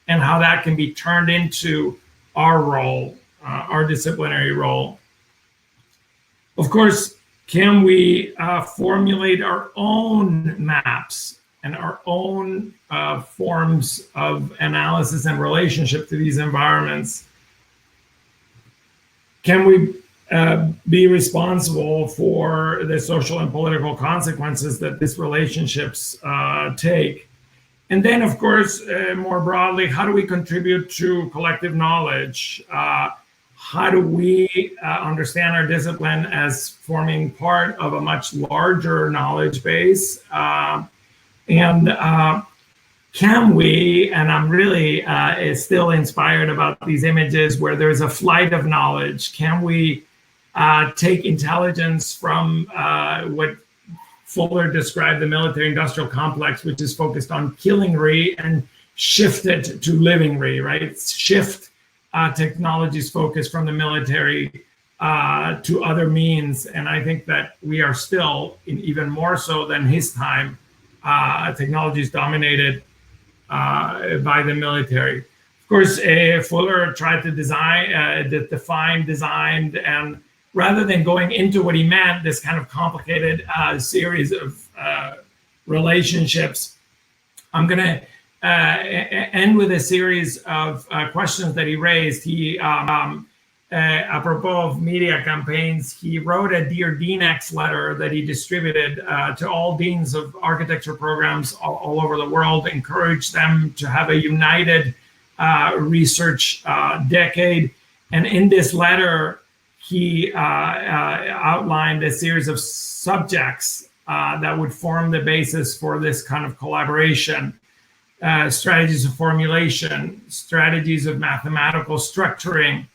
and how that can be turned into our role, our disciplinary role. Of course, can we formulate our own maps and our own forms of analysis and relationship to these environments? Can we be responsible for the social and political consequences that these relationships take? And then, of course, more broadly, how do we contribute to collective knowledge? How do we understand our discipline as forming part of a much larger knowledge base? And can we, and I'm really still inspired about these images where there's a flight of knowledge, can we take intelligence from what Fuller described the military-industrial complex, which is focused on killing re, and shift it to living re, right? Shift technology's focus from the military to other means. And I think that we are still, even more so than his time, technology is dominated by the military. Of course, Fuller tried to define, designed, and rather than going into what he meant, this kind of complicated series of relationships, I'm going to end with a series of questions that he raised. He, apropos of media campaigns, he wrote a Dear Deanex letter that he distributed to all deans of architecture programs all over the world, encouraged them to have a united research decade. And in this letter, he outlined a series of subjects that would form the basis for this kind of collaboration. Strategies of formulation, strategies of mathematical structuring,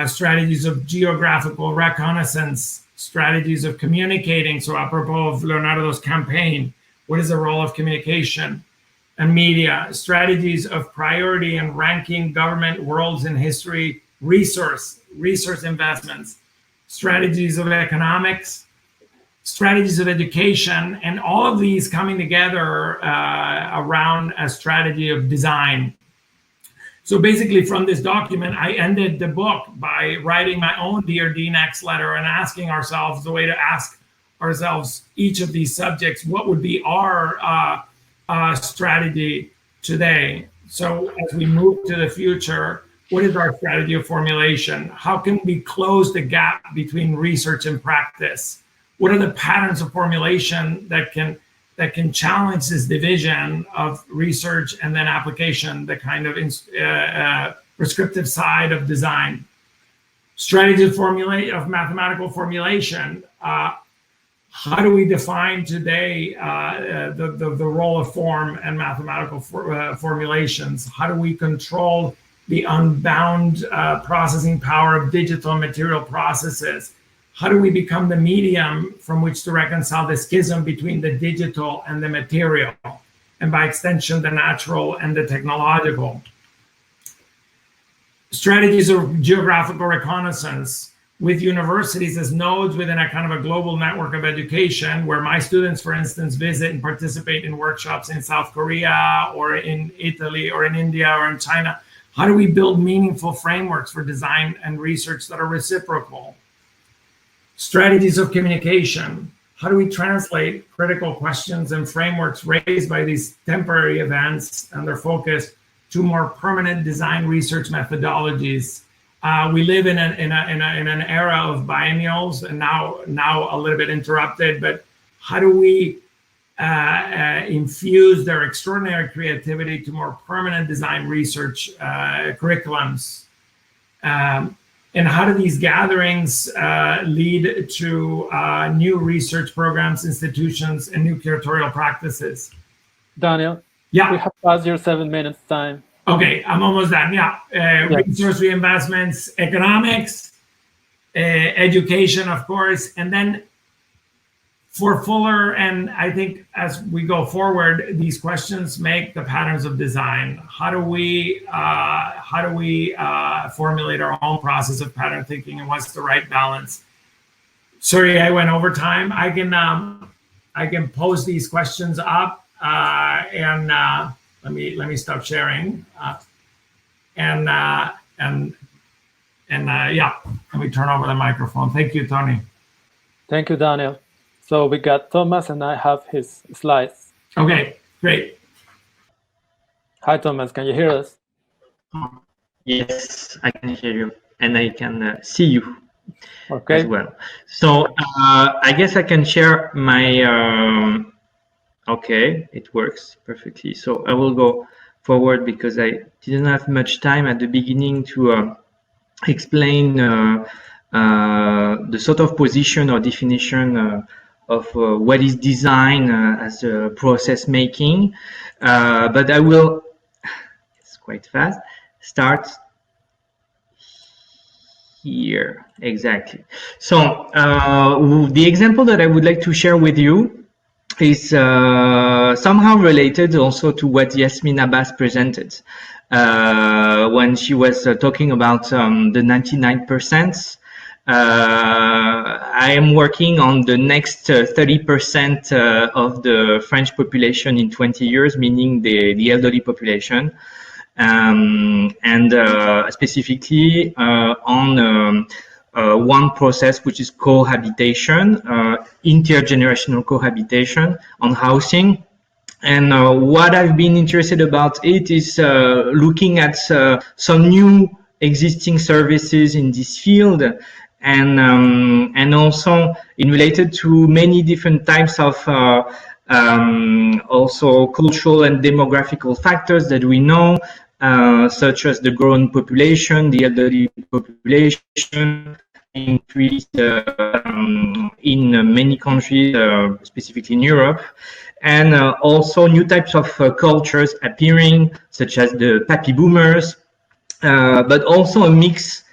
strategies of geographical reconnaissance, strategies of communicating. So apropos of Leonardo's campaign, what is the role of communication and media? Strategies of priority and ranking government, worlds and history, resource investments, strategies of economics, strategies of education, and all of these coming together around a strategy of design. So basically from this document, I ended the book by writing my own Dear Deanex letter and asking ourselves, the way to ask ourselves each of these subjects, what would be our strategy today? So as we move to the future, what is our strategy of formulation? How can we close the gap between research and practice? What are the patterns of formulation that can challenge this division of research and then application, the kind of prescriptive side of design? Strategy of mathematical formulation. How do we define today the role of form and mathematical formulations? How do we control the unbound processing power of digital and material processes? How do we become the medium from which to reconcile the schism between the digital and the material, and by extension, the natural and the technological? Strategies of geographical reconnaissance with universities as nodes within a kind of a global network of education, where my students, for instance, visit and participate in workshops in South Korea or in Italy or in India or in China. How do we build meaningful frameworks for design and research that are reciprocal? Strategies of communication. How do we translate critical questions and frameworks raised by these temporary events and their focus to more permanent design research methodologies? We live in an era of biennials, and now a little bit interrupted, but how do we infuse their extraordinary creativity to more permanent design research curriculums? And how do these gatherings lead to new research programs, institutions, and new curatorial practices? Daniel, yeah, we have passed your 7 minutes time. Okay, I'm almost done. Yeah, resource reinvestments, economics, education, of course, and then for fuller, and I think as we go forward, these questions make the patterns of design. How do we formulate our own process of pattern thinking, and what's the right balance? Sorry, I went over time. I can post these questions up, and let me stop sharing, yeah, let me turn over the microphone. Thank you, Tony. Thank you, Daniel. So we got Thomas, and I have his slides. Okay, great. Hi, Thomas. Can you hear us? Yes, I can hear you, and I can see you as well. So I guess I can share my. Okay, it works perfectly. So I will go forward because I didn't have much time at the beginning to explain the sort of position or definition of what is design as a process making, but I will, it's quite fast, start here, exactly. So the example that I would like to share with you is somehow related also to what YASMINE ABBAS presented when she was talking about the 99%. I am working on the next 30% of the French population in 20 years, meaning the elderly population, and specifically on one process which is cohabitation, intergenerational cohabitation on housing. And what I've been interested about it is looking at some new existing services in this field, and also in related to many different types of also cultural and demographical factors that we know, such as the growing population, the elderly population, increase in many countries, specifically in Europe, and also new types of cultures appearing, such as the baby boomers, but also a mix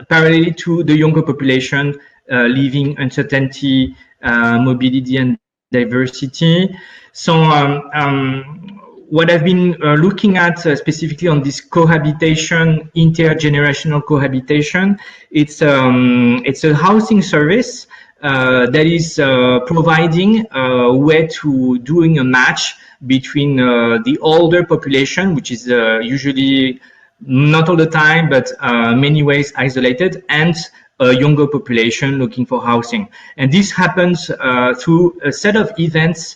parallel to the younger population, living uncertainty, mobility, and diversity. So what I've been looking at specifically on this cohabitation, intergenerational cohabitation, it's a housing service that is providing a way to doing a match between the older population, which is usually not all the time, but many ways isolated, and a younger population looking for housing. And this happens through a set of events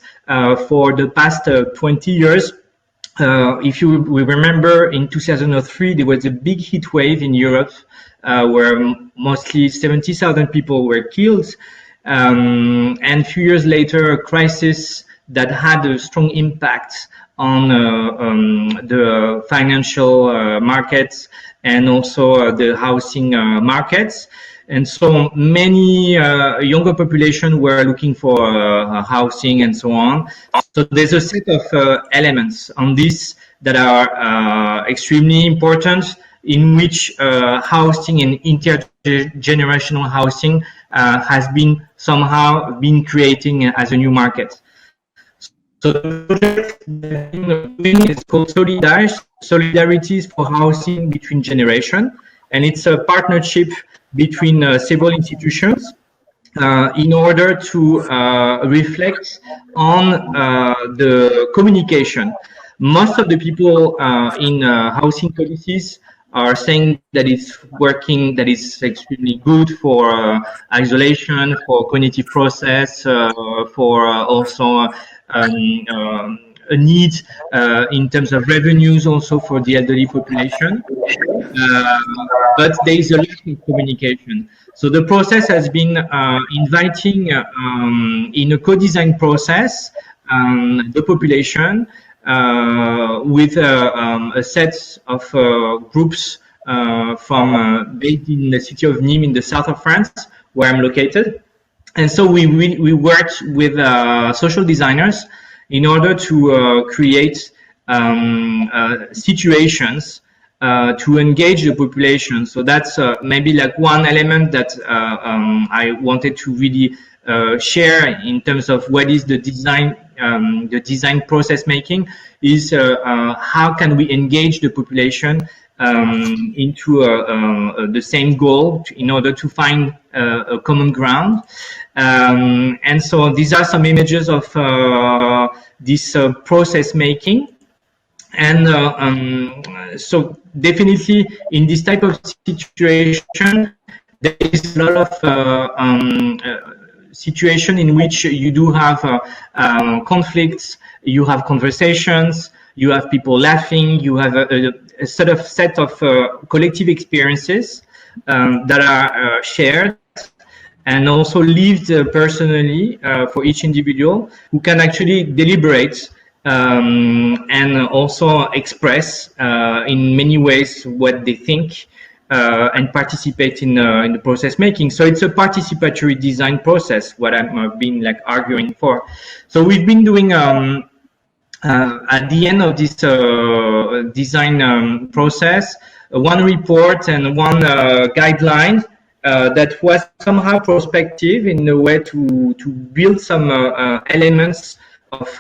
for the past 20 years. If you remember, in 2003, there was a big heat wave in Europe where mostly 70,000 people were killed. And a few years later, a crisis that had a strong impact on the financial markets and also the housing markets. And so many younger population were looking for housing and so on. So there's a set of elements on this that are extremely important, in which housing and intergenerational housing has been somehow been creating as a new market. So the project is called Solidarities for Housing Between Generations, and it's a partnership between several institutions in order to reflect on the communication. Most of the people in housing policies are saying that it's working, that it's extremely good for isolation, for cognitive process, for also a need in terms of revenues also for the elderly population. But there is a lack of communication. So the process has been inviting in a co-design process the population with a set of groups from based in the city of Nîmes in the south of France, where I'm located. And so we worked with social designers in order to create situations to engage the population. So that's maybe like one element that I wanted to really share in terms of what is the design process making, is how can we engage the population into the same goal in order to find a common ground. And so these are some images of this process making. And so definitely in this type of situation, there is a lot of situation in which you do have conflicts, you have conversations, you have people laughing, you have a set of collective experiences that are shared and also lived personally for each individual, who can actually deliberate and also express in many ways what they think and participate in the process making. So it's a participatory design process, what I've been like arguing for. So we've been doing at the end of this design process, one report and one guideline that was somehow prospective in a way to build some elements of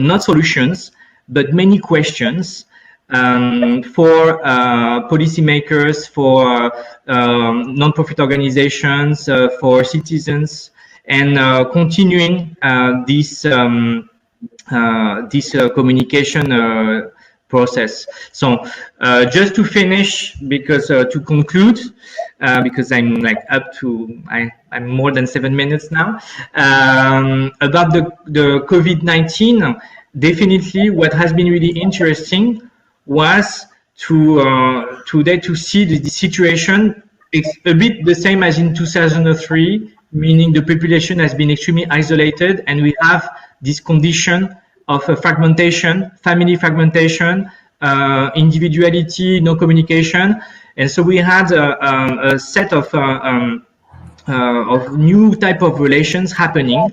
not solutions, but many questions for policymakers, for non-profit organizations, for citizens, and continuing this communication process. So just to finish, because to conclude, because I'm like up to, I'm more than 7 minutes now, about the COVID-19, definitely what has been really interesting was to today to see the situation. It's a bit the same as in 2003, meaning the population has been extremely isolated, and we have this condition of fragmentation, family fragmentation, individuality, no communication. And so we had a set of new type of relations happening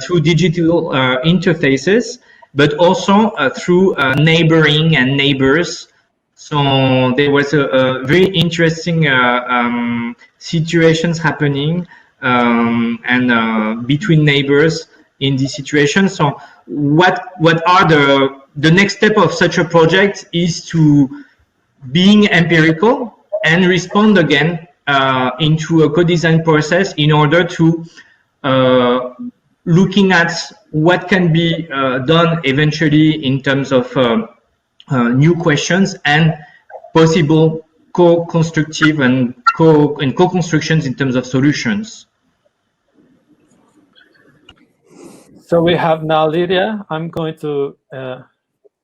through digital interfaces, but also through neighboring and neighbors. So there was a very interesting situations happening and between neighbors in this situation. So what are the next step of such a project is to being empirical and respond again into a co-design process in order to looking at what can be done eventually in terms of new questions and possible co-constructive and co-constructions in terms of solutions. So we have now Lydia. I'm going to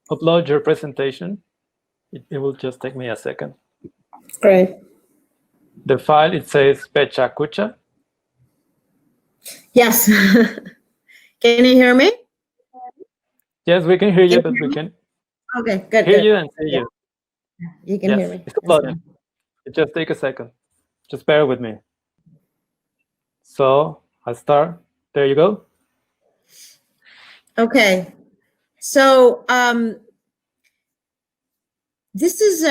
upload your presentation. It will just take me a second. Great. The file, it says Pecha Kucha. Yes. Can you hear me? Yes, we can hear you, but we can hear you and see you. You can hear me. It's uploading. It just take a second. Just bear with me. So I'll start. There you go. Okay. So this is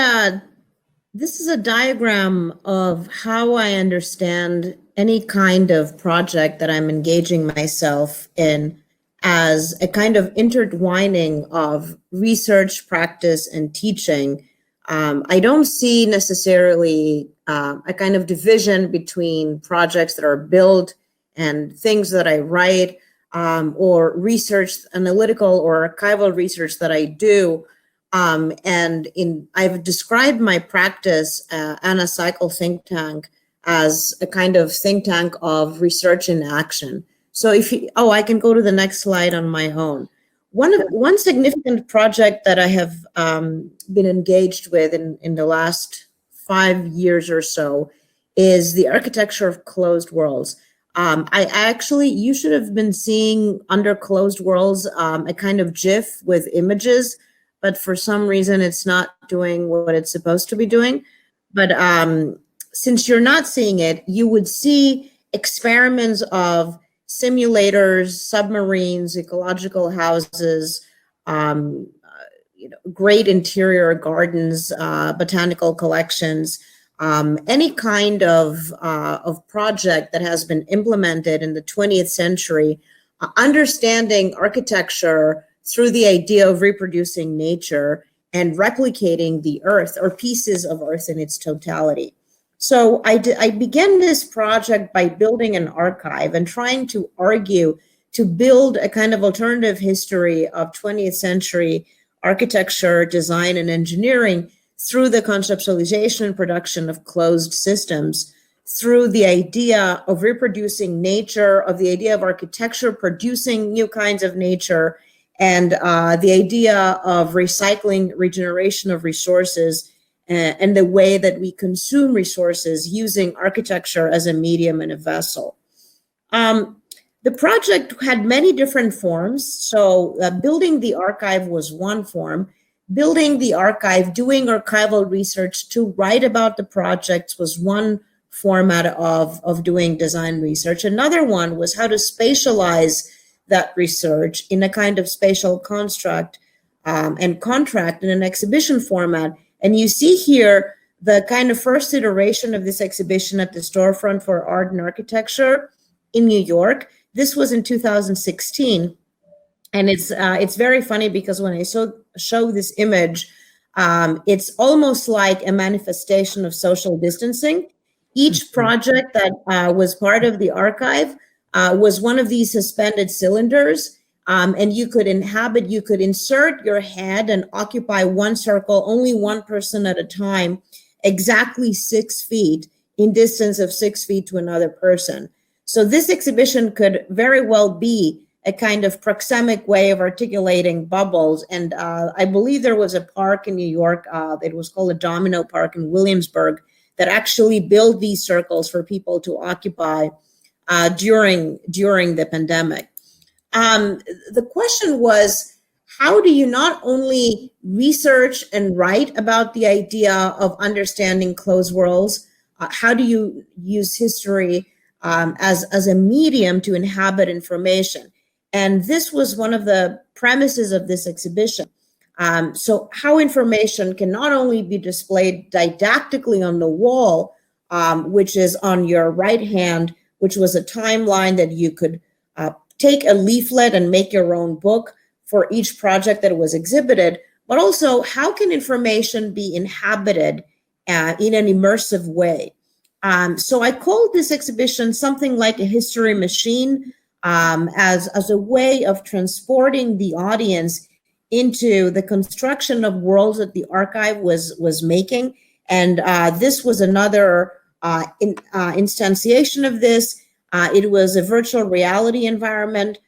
a diagram of how I understand any kind of project that I'm engaging myself in, as a kind of intertwining of research, practice, and teaching. I don't see necessarily a kind of division between projects that are built and things that I write, or research, analytical or archival research that I do. And I've described my practice, Anna Cycle Think Tank, as a kind of think tank of research in action. So I can go to the next slide on my own. One significant project that I have been engaged with in the last 5 years or so is the architecture of closed worlds. You should have been seeing under closed worlds a kind of GIF with images, but for some reason it's not doing what it's supposed to be doing. But since you're not seeing it, you would see experiments of simulators, submarines, ecological houses, great interior gardens, botanical collections, any kind of project that has been implemented in the 20th century, understanding architecture through the idea of reproducing nature and replicating the earth or pieces of earth in its totality. So I began this project by building an archive and trying to argue to build a kind of alternative history of 20th century architecture, design, and engineering through the conceptualization and production of closed systems, through the idea of reproducing nature, of the idea of architecture producing new kinds of nature, and the idea of recycling, regeneration of resources, and the way that we consume resources using architecture as a medium and a vessel. The project had many different forms. So building the archive was one form. Building the archive, doing archival research to write about the projects was one format of doing design research. Another one was how to spatialize that research in a kind of spatial construct and contract in an exhibition format. And you see here the kind of first iteration of this exhibition at the Storefront for Art and Architecture in New York. This was in 2016. And it's very funny because when I show this image, it's almost like a manifestation of social distancing. Each project that was part of the archive was one of these suspended cylinders. And you could insert your head and occupy one circle, only one person at a time, exactly 6 feet in distance of 6 feet to another person. So this exhibition could very well be a kind of proxemic way of articulating bubbles. And I believe there was a park in New York, it was called a Domino Park in Williamsburg, that actually built these circles for people to occupy during the pandemic. The question was, how do you not only research and write about the idea of understanding closed worlds, how do you use history as a medium to inhabit information? And this was one of the premises of this exhibition. So how information can not only be displayed didactically on the wall, which is on your right hand, which was a timeline that you could take a leaflet and make your own book for each project that was exhibited, but also how can information be inhabited in an immersive way? So I called this exhibition something like a history machine, as a way of transporting the audience into the construction of worlds that the archive was making. And this was another instantiation of this. It was a virtual reality environment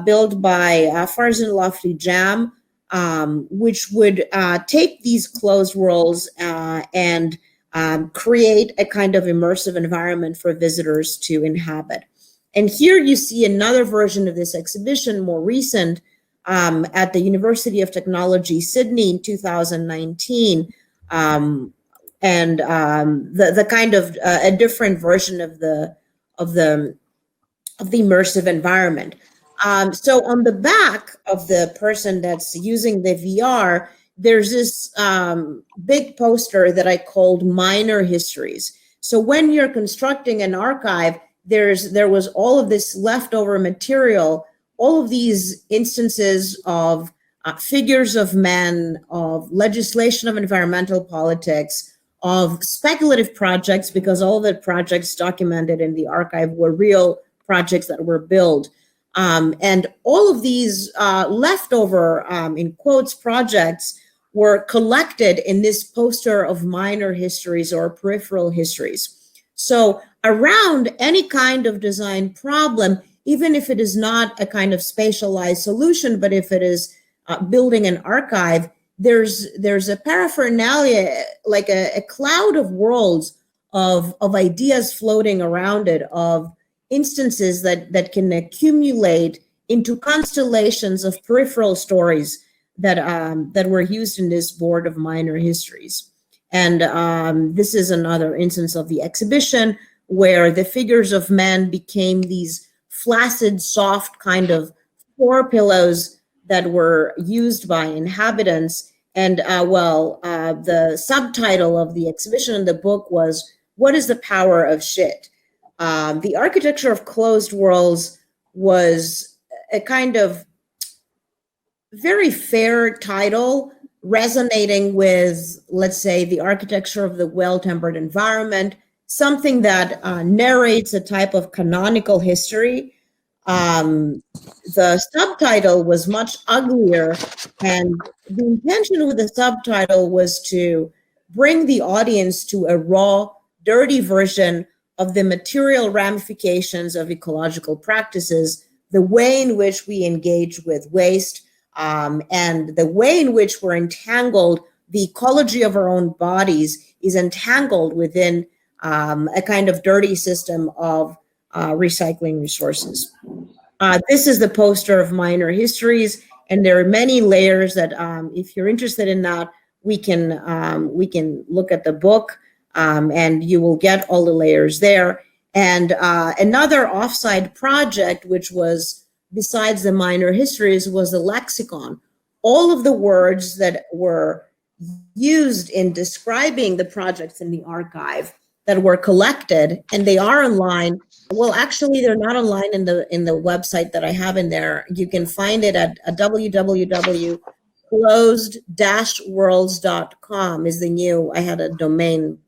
built by Farzan Lofty Jam, which would take these closed worlds and create a kind of immersive environment for visitors to inhabit. And here you see another version of this exhibition, more recent, at the University of Technology, Sydney in 2019, and the kind of a different version of the immersive environment. So on the back of the person that's using the VR, there's this big poster that I called Minor Histories. So when you're constructing an archive, there was all of this leftover material, all of these instances of figures of men, of legislation of environmental politics, of speculative projects, because all the projects documented in the archive were real projects that were built. And all of these leftover, in quotes, projects were collected in this poster of minor histories or peripheral histories. So around any kind of design problem, even if it is not a kind of spatialized solution, but if it is building an archive, there's a paraphernalia, like a cloud of worlds of ideas floating around it, of instances that can accumulate into constellations of peripheral stories that were used in this board of minor histories. And this is another instance of the exhibition where the figures of men became these flaccid, soft kind of floor pillows that were used by inhabitants. And the subtitle of the exhibition in the book was, "What is the Power of Shit?" The Architecture of Closed Worlds was a kind of very fair title, resonating with, let's say, the architecture of the well-tempered environment, something that narrates a type of canonical history. The subtitle was much uglier, and the intention with the subtitle was to bring the audience to a raw, dirty version of the material ramifications of ecological practices, the way in which we engage with waste, and the way in which we're entangled, the ecology of our own bodies is entangled within a kind of dirty system of recycling resources. This is the poster of minor histories, and there are many layers that, if you're interested in that, we can look at the book, and you will get all the layers there. And another offside project, which was besides the minor histories, was the lexicon. All of the words that were used in describing the projects in the archive that were collected, and they are online. Well, actually, they're not online in the website that I have in there. You can find it at www.closed-worlds.com is the new, I had a domain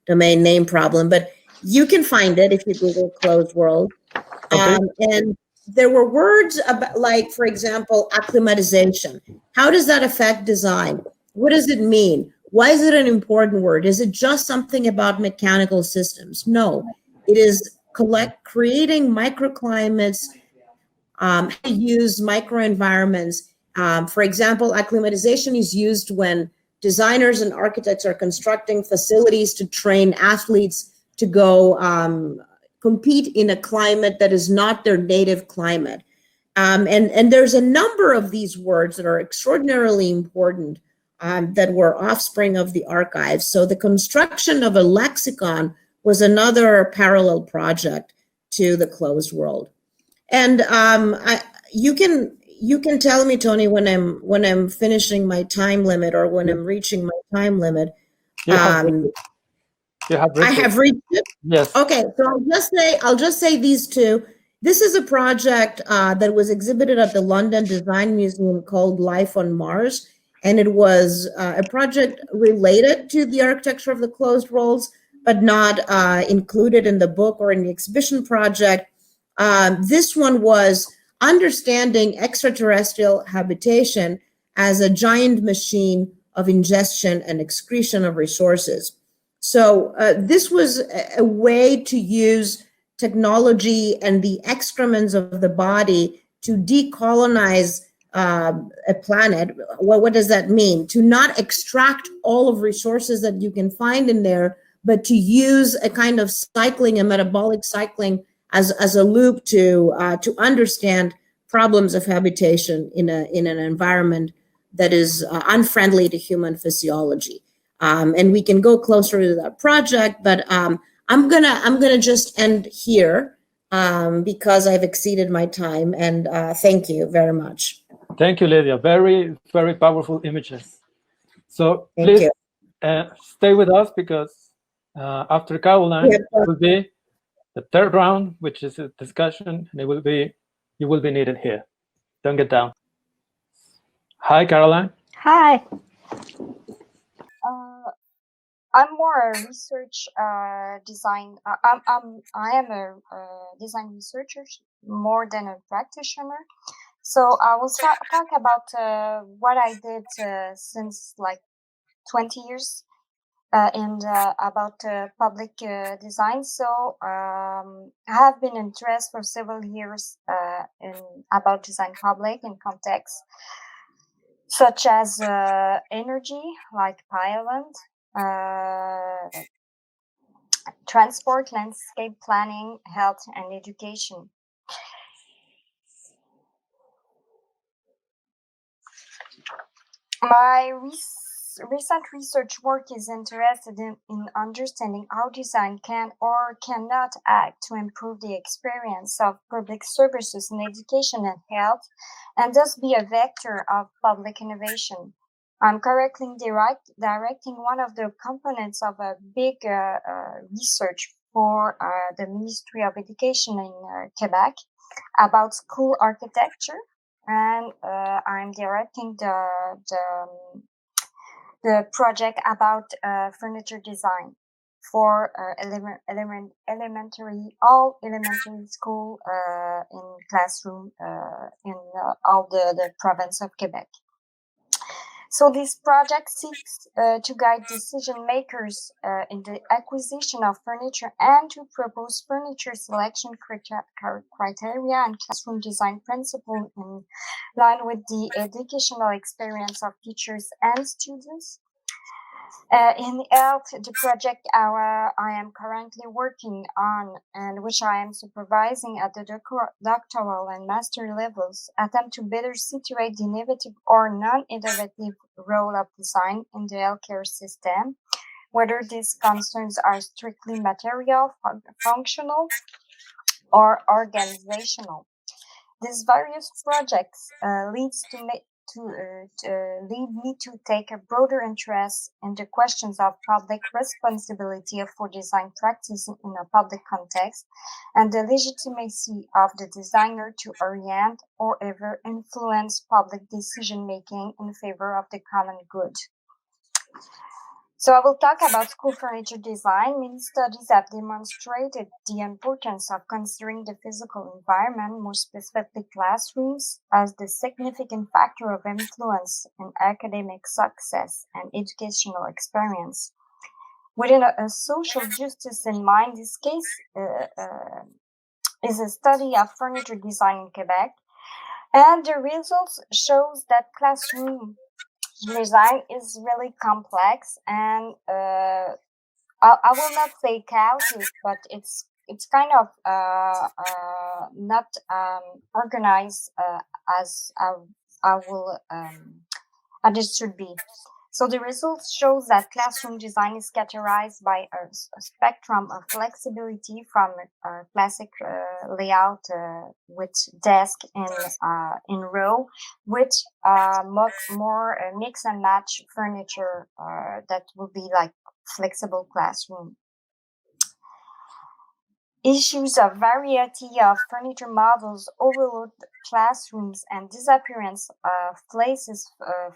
name problem, but you can find it if you Google Closed World. Okay. And there were words about, like, for example, acclimatization. How does that affect design? What does it mean? Why is it an important word? Is it just something about mechanical systems? No, it is creating microclimates, use microenvironments. For example, acclimatization is used when designers and architects are constructing facilities to train athletes to go compete in a climate that is not their native climate. And there's a number of these words that are extraordinarily important that were offspring of the archives. So the construction of a lexicon was another parallel project to the closed world. And you can tell me, Tony, when I'm finishing my time limit or when I'm reaching my time limit. You have reached I have reached it. Yes. Okay, so I'll just say these two. This is a project that was exhibited at the London Design Museum called Life on Mars, and it was a project related to the architecture of the closed worlds, but not included in the book or in the exhibition project. This one was understanding extraterrestrial habitation as a giant machine of ingestion and excretion of resources. So this was a way to use technology and the excrements of the body to decolonize a planet. What does that mean? To not extract all of resources that you can find in there, but to use a kind of cycling, a metabolic cycling as a loop to understand problems of habitation in an environment that is unfriendly to human physiology. And we can go closer to that project, but I'm gonna just end here because I've exceeded my time. And thank you very much. Thank you, Lydia. Very, very powerful images. So please stay with us, because after Caroline will be the third round, which is a discussion, and you will be needed here. Don't get down. Hi, Caroline. Hi. I'm more a research design. I am a design researcher more than a practitioner. So I will talk about what I did since like 20 years and about public design. So I have been interested for several years in about design public in context such as energy, like Ireland, transport, landscape planning, health, and education. My recent research work is interested in understanding how design can or cannot act to improve the experience of public services in education and health, and thus be a vector of public innovation. I'm currently directing one of the components of a big research for the Ministry of Education in Quebec about school architecture, and I'm directing the project about furniture design for all elementary school in classroom in all the province of Quebec. So this project seeks to guide decision makers in the acquisition of furniture and to propose furniture selection criteria and classroom design principles in line with the educational experience of teachers and students. In health, the project I am currently working on and which I am supervising at the doctoral and master levels attempt to better situate the innovative or non-innovative role of design in the healthcare system, whether these concerns are strictly material, functional, or organizational. These various projects lead me to take a broader interest in the questions of public responsibility for design practice in a public context and the legitimacy of the designer to orient or ever influence public decision making in favor of the common good. So I will talk about school furniture design. Many studies have demonstrated the importance of considering the physical environment, more specifically classrooms, as the significant factor of influence in academic success and educational experience. Within a social justice in mind, this case is a study of furniture design in Quebec, and the results shows that classroom design is really complex and I will not say chaotic, but it's kind of not organized as as it should be. So the results shows that classroom design is characterized by a spectrum of flexibility from a classic layout with desk in row, with more mix and match furniture that will be like flexible classroom. Issues of variety of furniture models overload classrooms and disappearance of places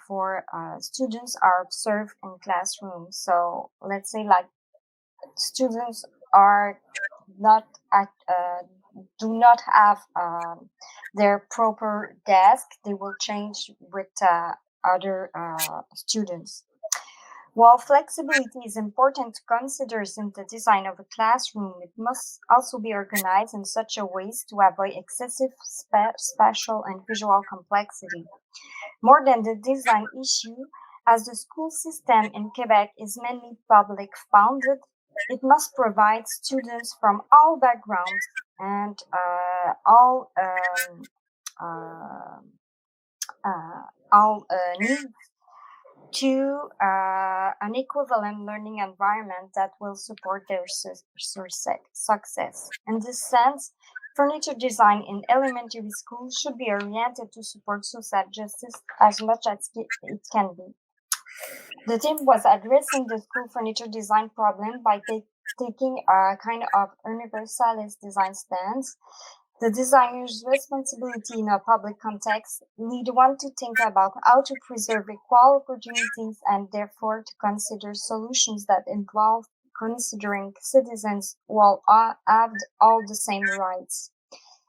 for students are observed in classrooms. So let's say like students are not do not have their proper desk. They will change with other students. While flexibility is important to consider in the design of a classroom, it must also be organized in such a way to avoid excessive spatial and visual complexity. More than the design issue, as the school system in Quebec is mainly public funded, it must provide students from all backgrounds and all needs to an equivalent learning environment that will support their success. In this sense, furniture design in elementary schools should be oriented to support social justice as much as it can be. The team was addressing the school furniture design problem by taking a kind of universalist design stance. The designer's responsibility in a public context lead one to think about how to preserve equal opportunities and therefore to consider solutions that involve considering citizens who all have all the same rights.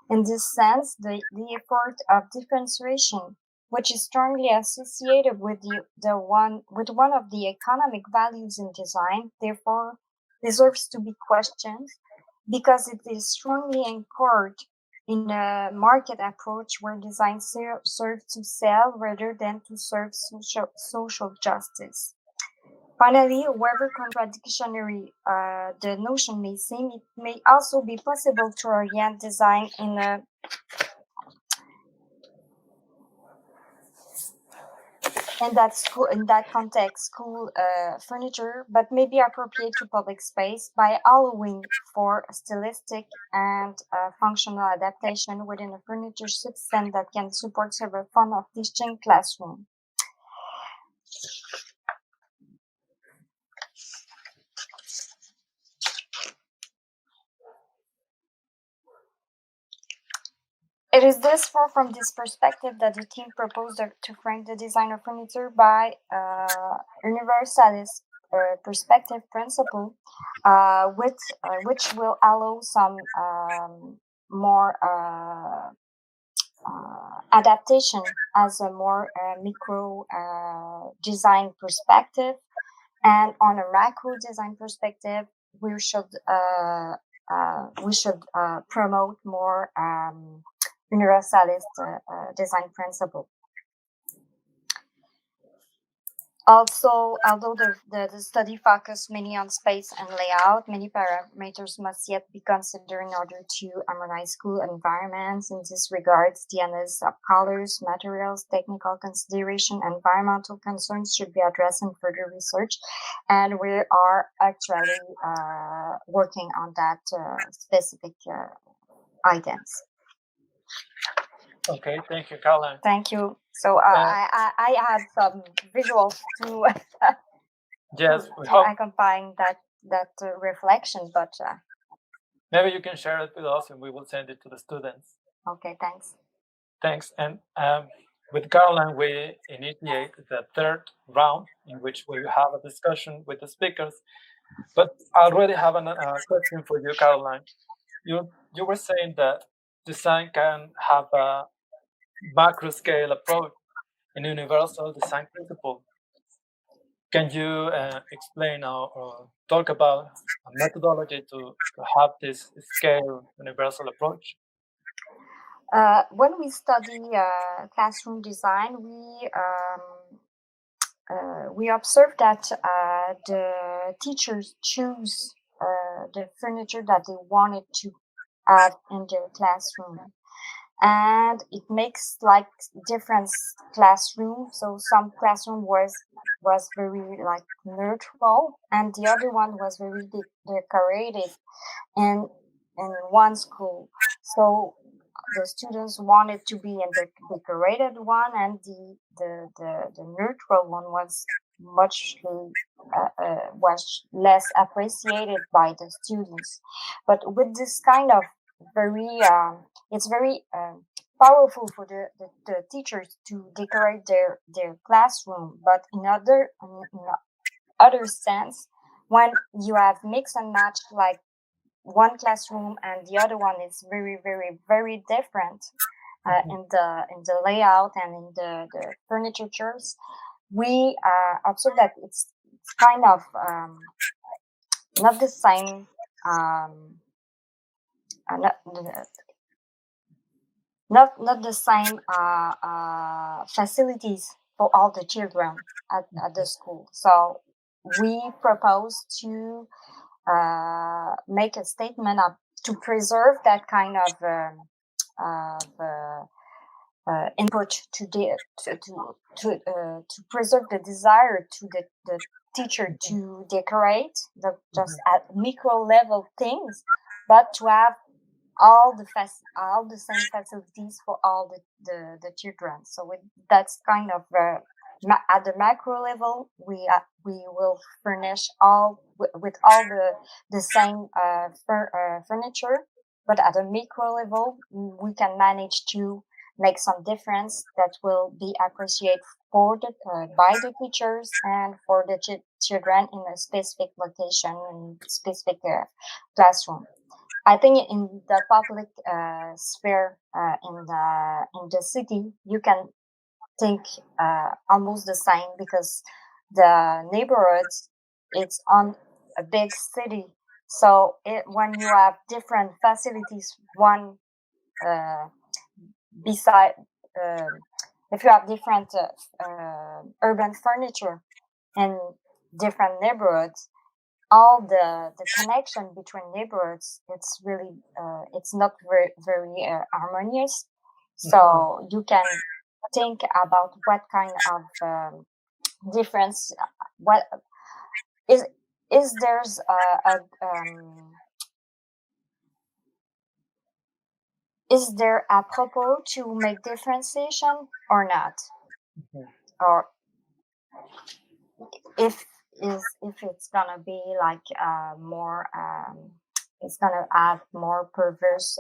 In this sense, the effort of differentiation, which is strongly associated with one of the economic values in design, therefore deserves to be questioned because it is strongly anchored in a market approach where design serves to sell rather than to serve social justice. Finally, however contradictory the notion may seem, it may also be possible to orient design in that context, school furniture, but may be appropriate to public space by allowing for stylistic and functional adaptation within a furniture substance that can support several forms of teaching classroom. It is therefore from this perspective that the team proposed to frame the design of furniture by universalist perspective principle, which will allow some more adaptation as a more micro design perspective, and on a macro design perspective, we should promote more universalist design principle. Also, although the study focused mainly on space and layout, many parameters must yet be considered in order to harmonize school environments. In this regard, the analysis of colors, materials, technical consideration, environmental concerns should be addressed in further research, and we are actually working on that specific items. Okay, thank you, Caroline. Thank you. So I had some visuals to yes, to accompany that reflection, but maybe you can share it with us, and we will send it to the students. Okay, thanks. Thanks. And with Caroline, we initiate the third round in which we have a discussion with the speakers. But I already have a question for you, Caroline. You were saying that design can have a macro scale approach and universal design principle. Can you explain or talk about a methodology to have this scale universal approach? When we study classroom design, we observe that the teachers choose the furniture that they wanted to have in their classroom, and it makes like different classrooms. So some classroom was very like neutral, and the other one was very decorated in one school. So the students wanted to be in the decorated one, and the neutral one was much less appreciated by the students. But with this kind of very it's very powerful for the teachers to decorate their classroom, but in other sense, when you have mix and match, like one classroom and the other one is very, very, very different in the layout and in the furnitures, we observe that it's kind of not the same not the same facilities for all the children at the school. So we propose to make a statement to preserve that kind of input to preserve the desire to the teacher to decorate just at micro level things, but to have all the same facilities for all the children. So that's kind of at the macro level, we will furnish with all the same furniture, but at a micro level, we can manage to make some difference that will be appreciated for by the teachers and for the children in a specific location and specific classroom. I think in the public sphere in the city, you can think almost the same, because the neighborhoods, it's on a big city. So when you have different facilities, one beside, if you have different urban furniture in different neighborhoods, all the connection between neighborhoods, it's really it's not very harmonious. So you can think about what kind of difference, what is there's is there a propos to make differentiation or not? Or if it's gonna be like more it's gonna have more perverse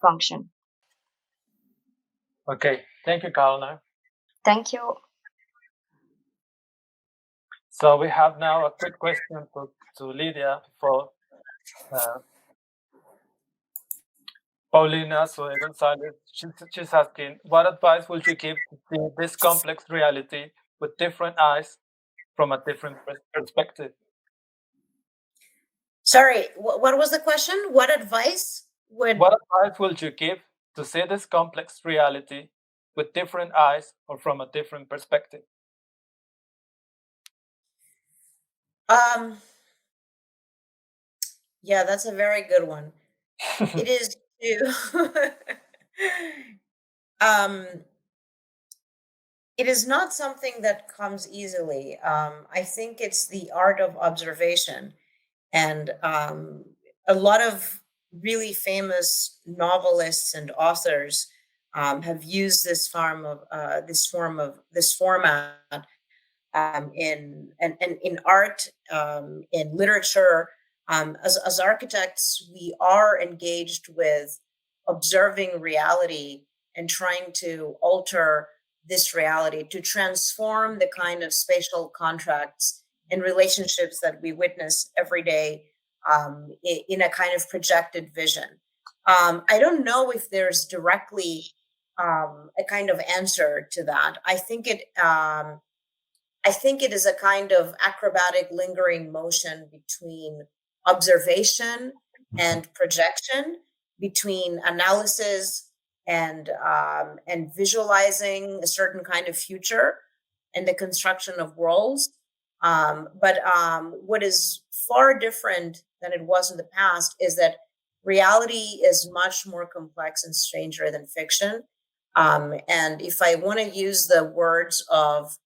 function. Okay, thank you, Carolina. Thank you. So we have now a quick question to Lydia for Paulina Gonzalez. She's asking, what advice would you give to see this complex reality with different eyes from a different perspective? Sorry, what was the question? What advice would you give to see this complex reality with different eyes or from a different perspective? Yeah, that's a very good one. It is to it is not something that comes easily. I think it's the art of observation, and a lot of really famous novelists and authors have used this format in art, in literature. As architects, we are engaged with observing reality and trying to alter this reality to transform the kind of spatial contracts and relationships that we witness every day in a kind of projected vision. I don't know if there's directly a kind of answer to that. I think it is a kind of acrobatic, lingering motion between observation and projection, between analysis and visualizing a certain kind of future and the construction of worlds. But what is far different than it was in the past is that reality is much more complex and stranger than fiction. And if I want to use the words of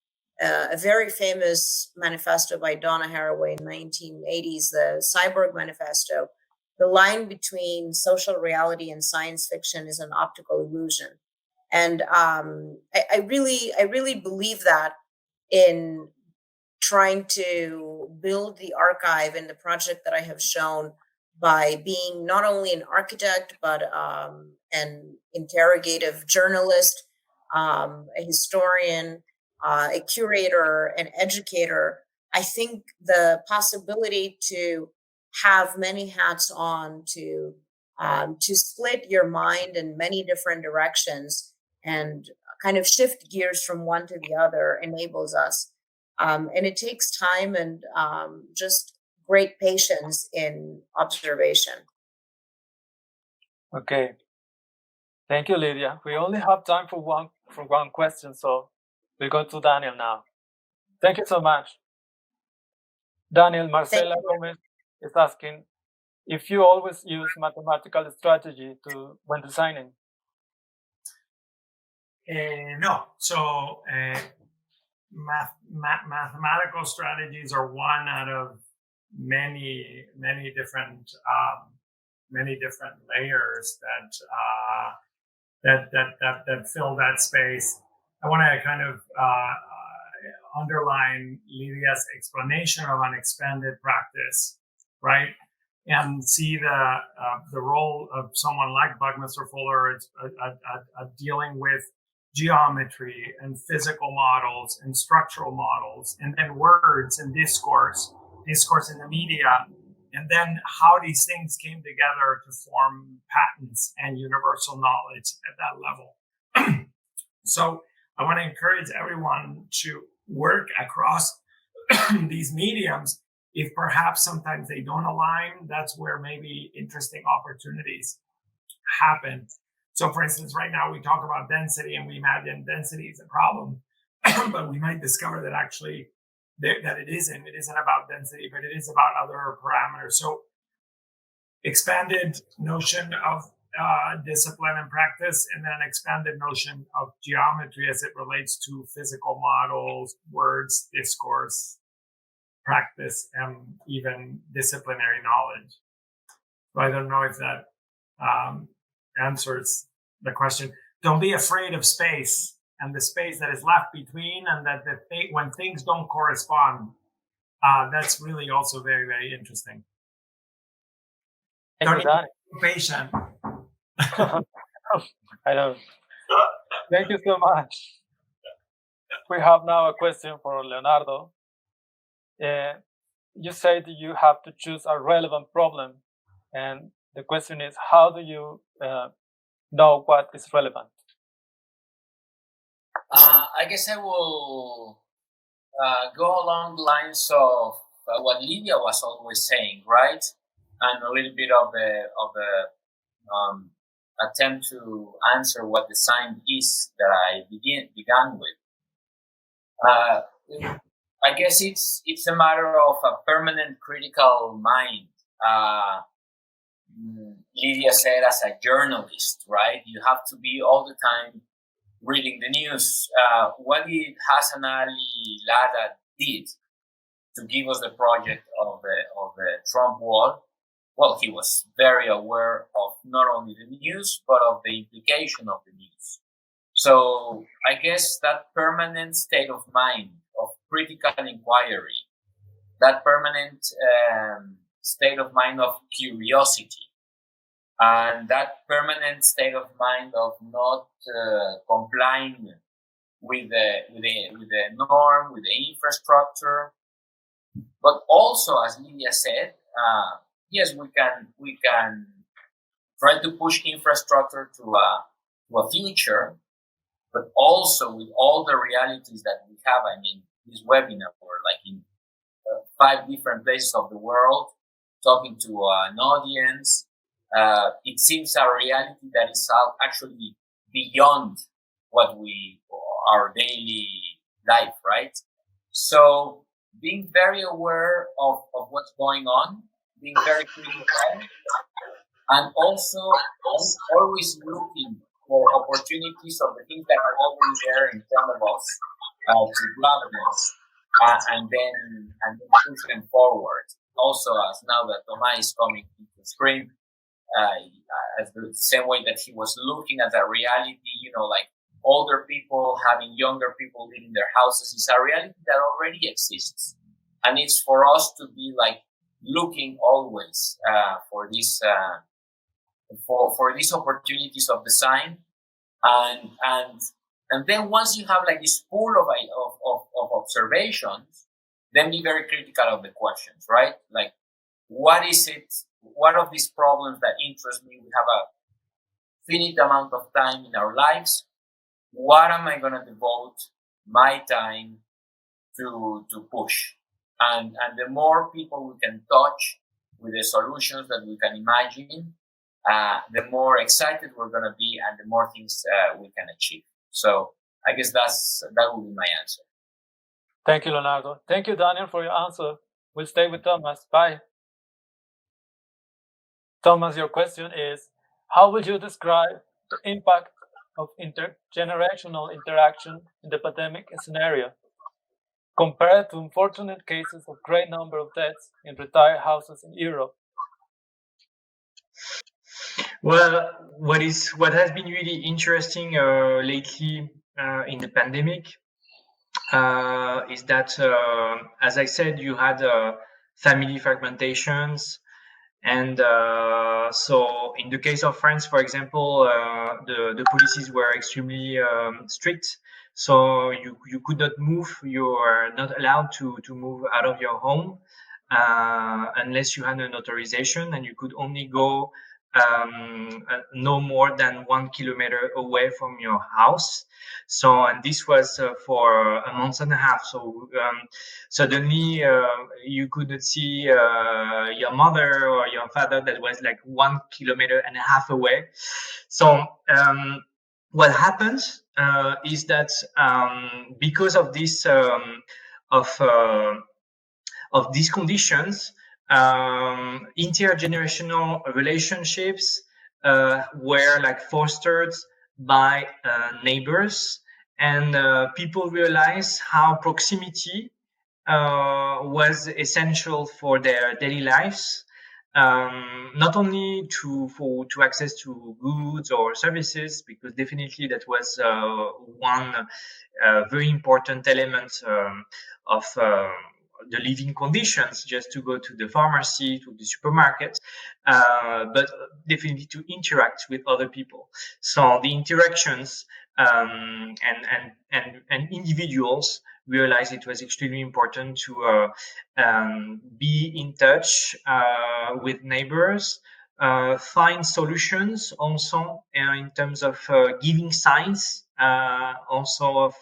a very famous manifesto by Donna Haraway in the 1980s, the Cyborg Manifesto, the line between social reality and science fiction is an optical illusion. And I really believe that in trying to build the archive in the project that I have shown by being not only an architect, but an interrogative journalist, a historian, a curator, an educator. I think the possibility to have many hats on, to split your mind in many different directions and kind of shift gears from one to the other enables us. And it takes time and just great patience in observation. Okay. Thank you, Lydia. We only have time for one question, so we'll go to Daniel now. Thank you so much. Daniel, Marcela Gomez is asking if you always use mathematical strategy when designing. No. So mathematical strategies are one out of many different layers that fill that space. I want to kind of underline Lydia's explanation of an expanded practice, right? And see the role of someone like Buckminster Fuller at dealing with geometry and physical models and structural models, and then words and discourse in the media, and then how these things came together to form patents and universal knowledge at that level. So I want to encourage everyone to work across these mediums. If perhaps sometimes they don't align, that's where maybe interesting opportunities happen. So for instance, right now we talk about density and we imagine density is a problem, but we might discover that actually that it isn't about density, but it is about other parameters. So expanded notion of discipline and practice, and then an expanded notion of geometry as it relates to physical models, words, discourse, practice, and even disciplinary knowledge. So I don't know if that answers the question. Don't be afraid of space and the space that is left between, and that when things don't correspond, that's really also very, very interesting. Thank you, Patient. I know. Thank you so much. We have now a question for Leonardo. You said you have to choose a relevant problem, and the question is, how do you know what is relevant? I guess I will go along the lines of what Lydia was always saying, right? And a little bit of the attempt to answer what design is that I began with. I guess it's a matter of a permanent critical mind. Lydia said, as a journalist, right? You have to be all the time reading the news. What did Hassan Ali Lada did to give us the project of the Trump wall? Well, he was very aware of not only the news, but of the implication of the news. So I guess that permanent state of mind of critical inquiry, that permanent state of mind of curiosity, and that permanent state of mind of not complying with the norm, with the infrastructure, but also, as Lydia said, yes, we can try to push infrastructure to a future, but also with all the realities that we have. I mean, this webinar, we're like in 5 different places of the world, talking to an audience. It seems a reality that is actually beyond what our daily life, right? So being very aware of what's going on, being very critical, and also always looking for opportunities of the things that are already there in front of us to grab them and then push them forward. Also, as now that Tomás is coming into the screen, as the same way that he was looking at the reality, like older people having younger people living in their houses, is a reality that already exists, and it's for us to be like looking always for these opportunities of design, and then once you have like this pool of observations, then be very critical of the questions, right? Like, what is it? What of these problems that interest me? We have a finite amount of time in our lives. What am I going to devote my time to push? And the more people we can touch with the solutions that we can imagine, the more excited we're going to be, and the more things we can achieve. So I guess that will be my answer. Thank you, Leonardo. Thank you, Daniel, for your answer. We'll stay with Tomás. Bye. Tomás, your question is, how would you describe the impact of intergenerational interaction in the pandemic scenario, compared to unfortunate cases of great number of deaths in retired houses in Europe? Well, what has been really interesting lately in the pandemic is that, as I said, you had family fragmentations. And so in the case of France, for example, the policies were extremely strict. So you could not move. You are not allowed to move out of your home. unless you had an authorization, and you could only go no more than 1 kilometer away from your house. So, and this was for a month and a half. So suddenly you couldn't see your mother or your father that was like 1.5 kilometers away. So what happens is that because of this of these conditions, intergenerational relationships were like fostered by neighbors, and people realized how proximity was essential for their daily lives, not only to access to goods or services, because definitely that was one very important element of the living conditions, just to go to the pharmacy, to the supermarket, but definitely to interact with other people. So the interactions and individuals realized it was extremely important to be in touch with neighbors, find solutions also in terms of giving signs, also of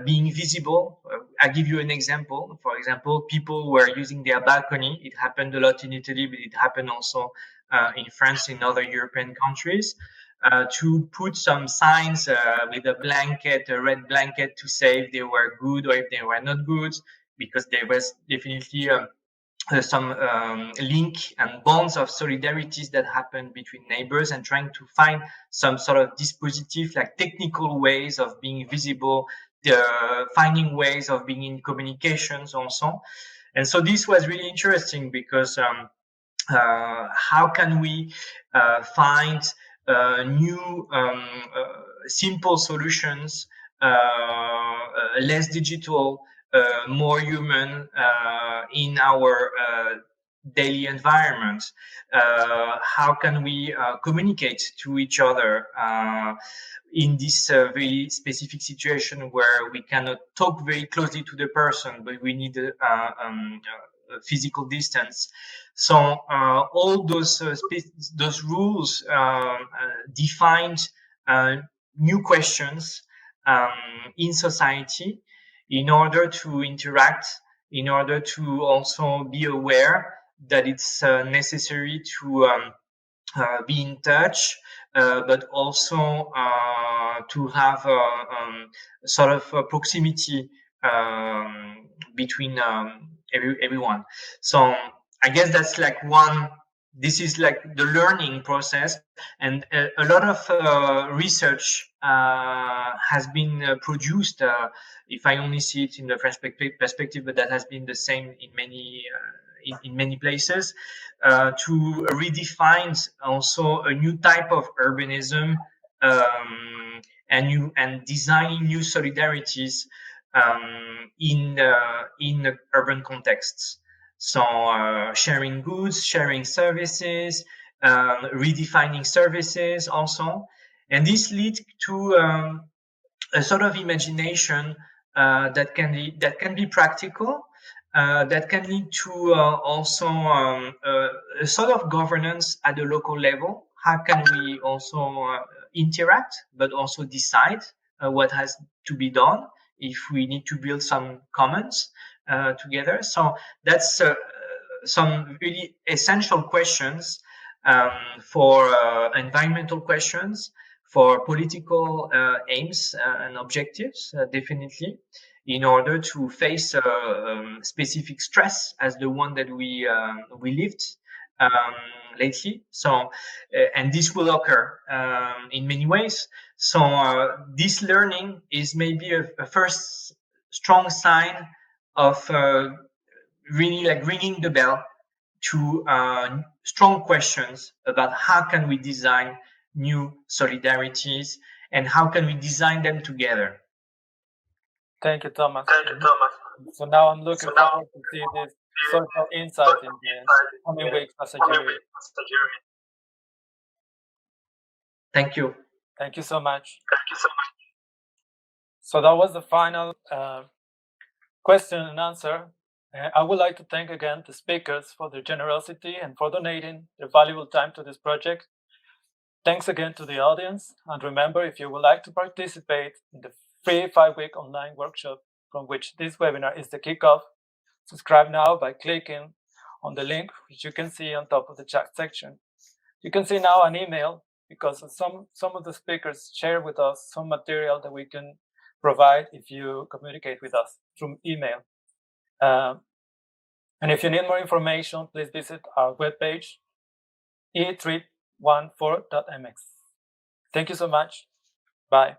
being visible. I'll give you an example. For example, people were using their balcony. It happened a lot in Italy, but it happened also in France, in other European countries, to put some signs with a blanket, a red blanket, to say if they were good or if they were not good, because there was definitely some link and bonds of solidarities that happened between neighbors, and trying to find some sort of dispositif, like technical ways of being visible, finding ways of being in communications also. And so this was really interesting, because how can we find new simple solutions, less digital, more human in our daily environment? How can we communicate to each other in this very specific situation where we cannot talk very closely to the person, but we need a physical distance? So all those rules defined new questions in society, in order to interact, in order to also be aware that it's necessary to be in touch, but also to have sort of proximity between everyone. So I guess that's like this is like the learning process, and a lot of research has been produced, if I only see it in the French perspective, but that has been the same in many places, to redefine also a new type of urbanism, and designing new solidarities in urban contexts. So sharing goods, sharing services, redefining services also. And this leads to a sort of imagination that can be practical, that can lead to also a sort of governance at the local level. How can we also interact, but also decide what has to be done if we need to build some commons together? So that's some really essential questions for environmental questions, for political aims and objectives, definitely, in order to face specific stress as the one that we lived lately. So, and this will occur in many ways. So this learning is maybe a first strong sign of really like ringing the bell to strong questions about how can we design new solidarities, and how can we design them together. Thank you, Thomas. So now I'm looking forward to see this social insight in the coming weeks as a jury. Thank you. Thank you so much. So that was the final question and answer. I would like to thank again the speakers for their generosity and for donating their valuable time to this project. Thanks again to the audience. And remember, if you would like to participate in the free 5-week online workshop from which this webinar is the kickoff, subscribe now by clicking on the link which you can see on top of the chat section. You can see now an email because some of the speakers share with us some material that we can provide if you communicate with us through email. And if you need more information, please visit our webpage, e314.mx. Thank you so much. Bye.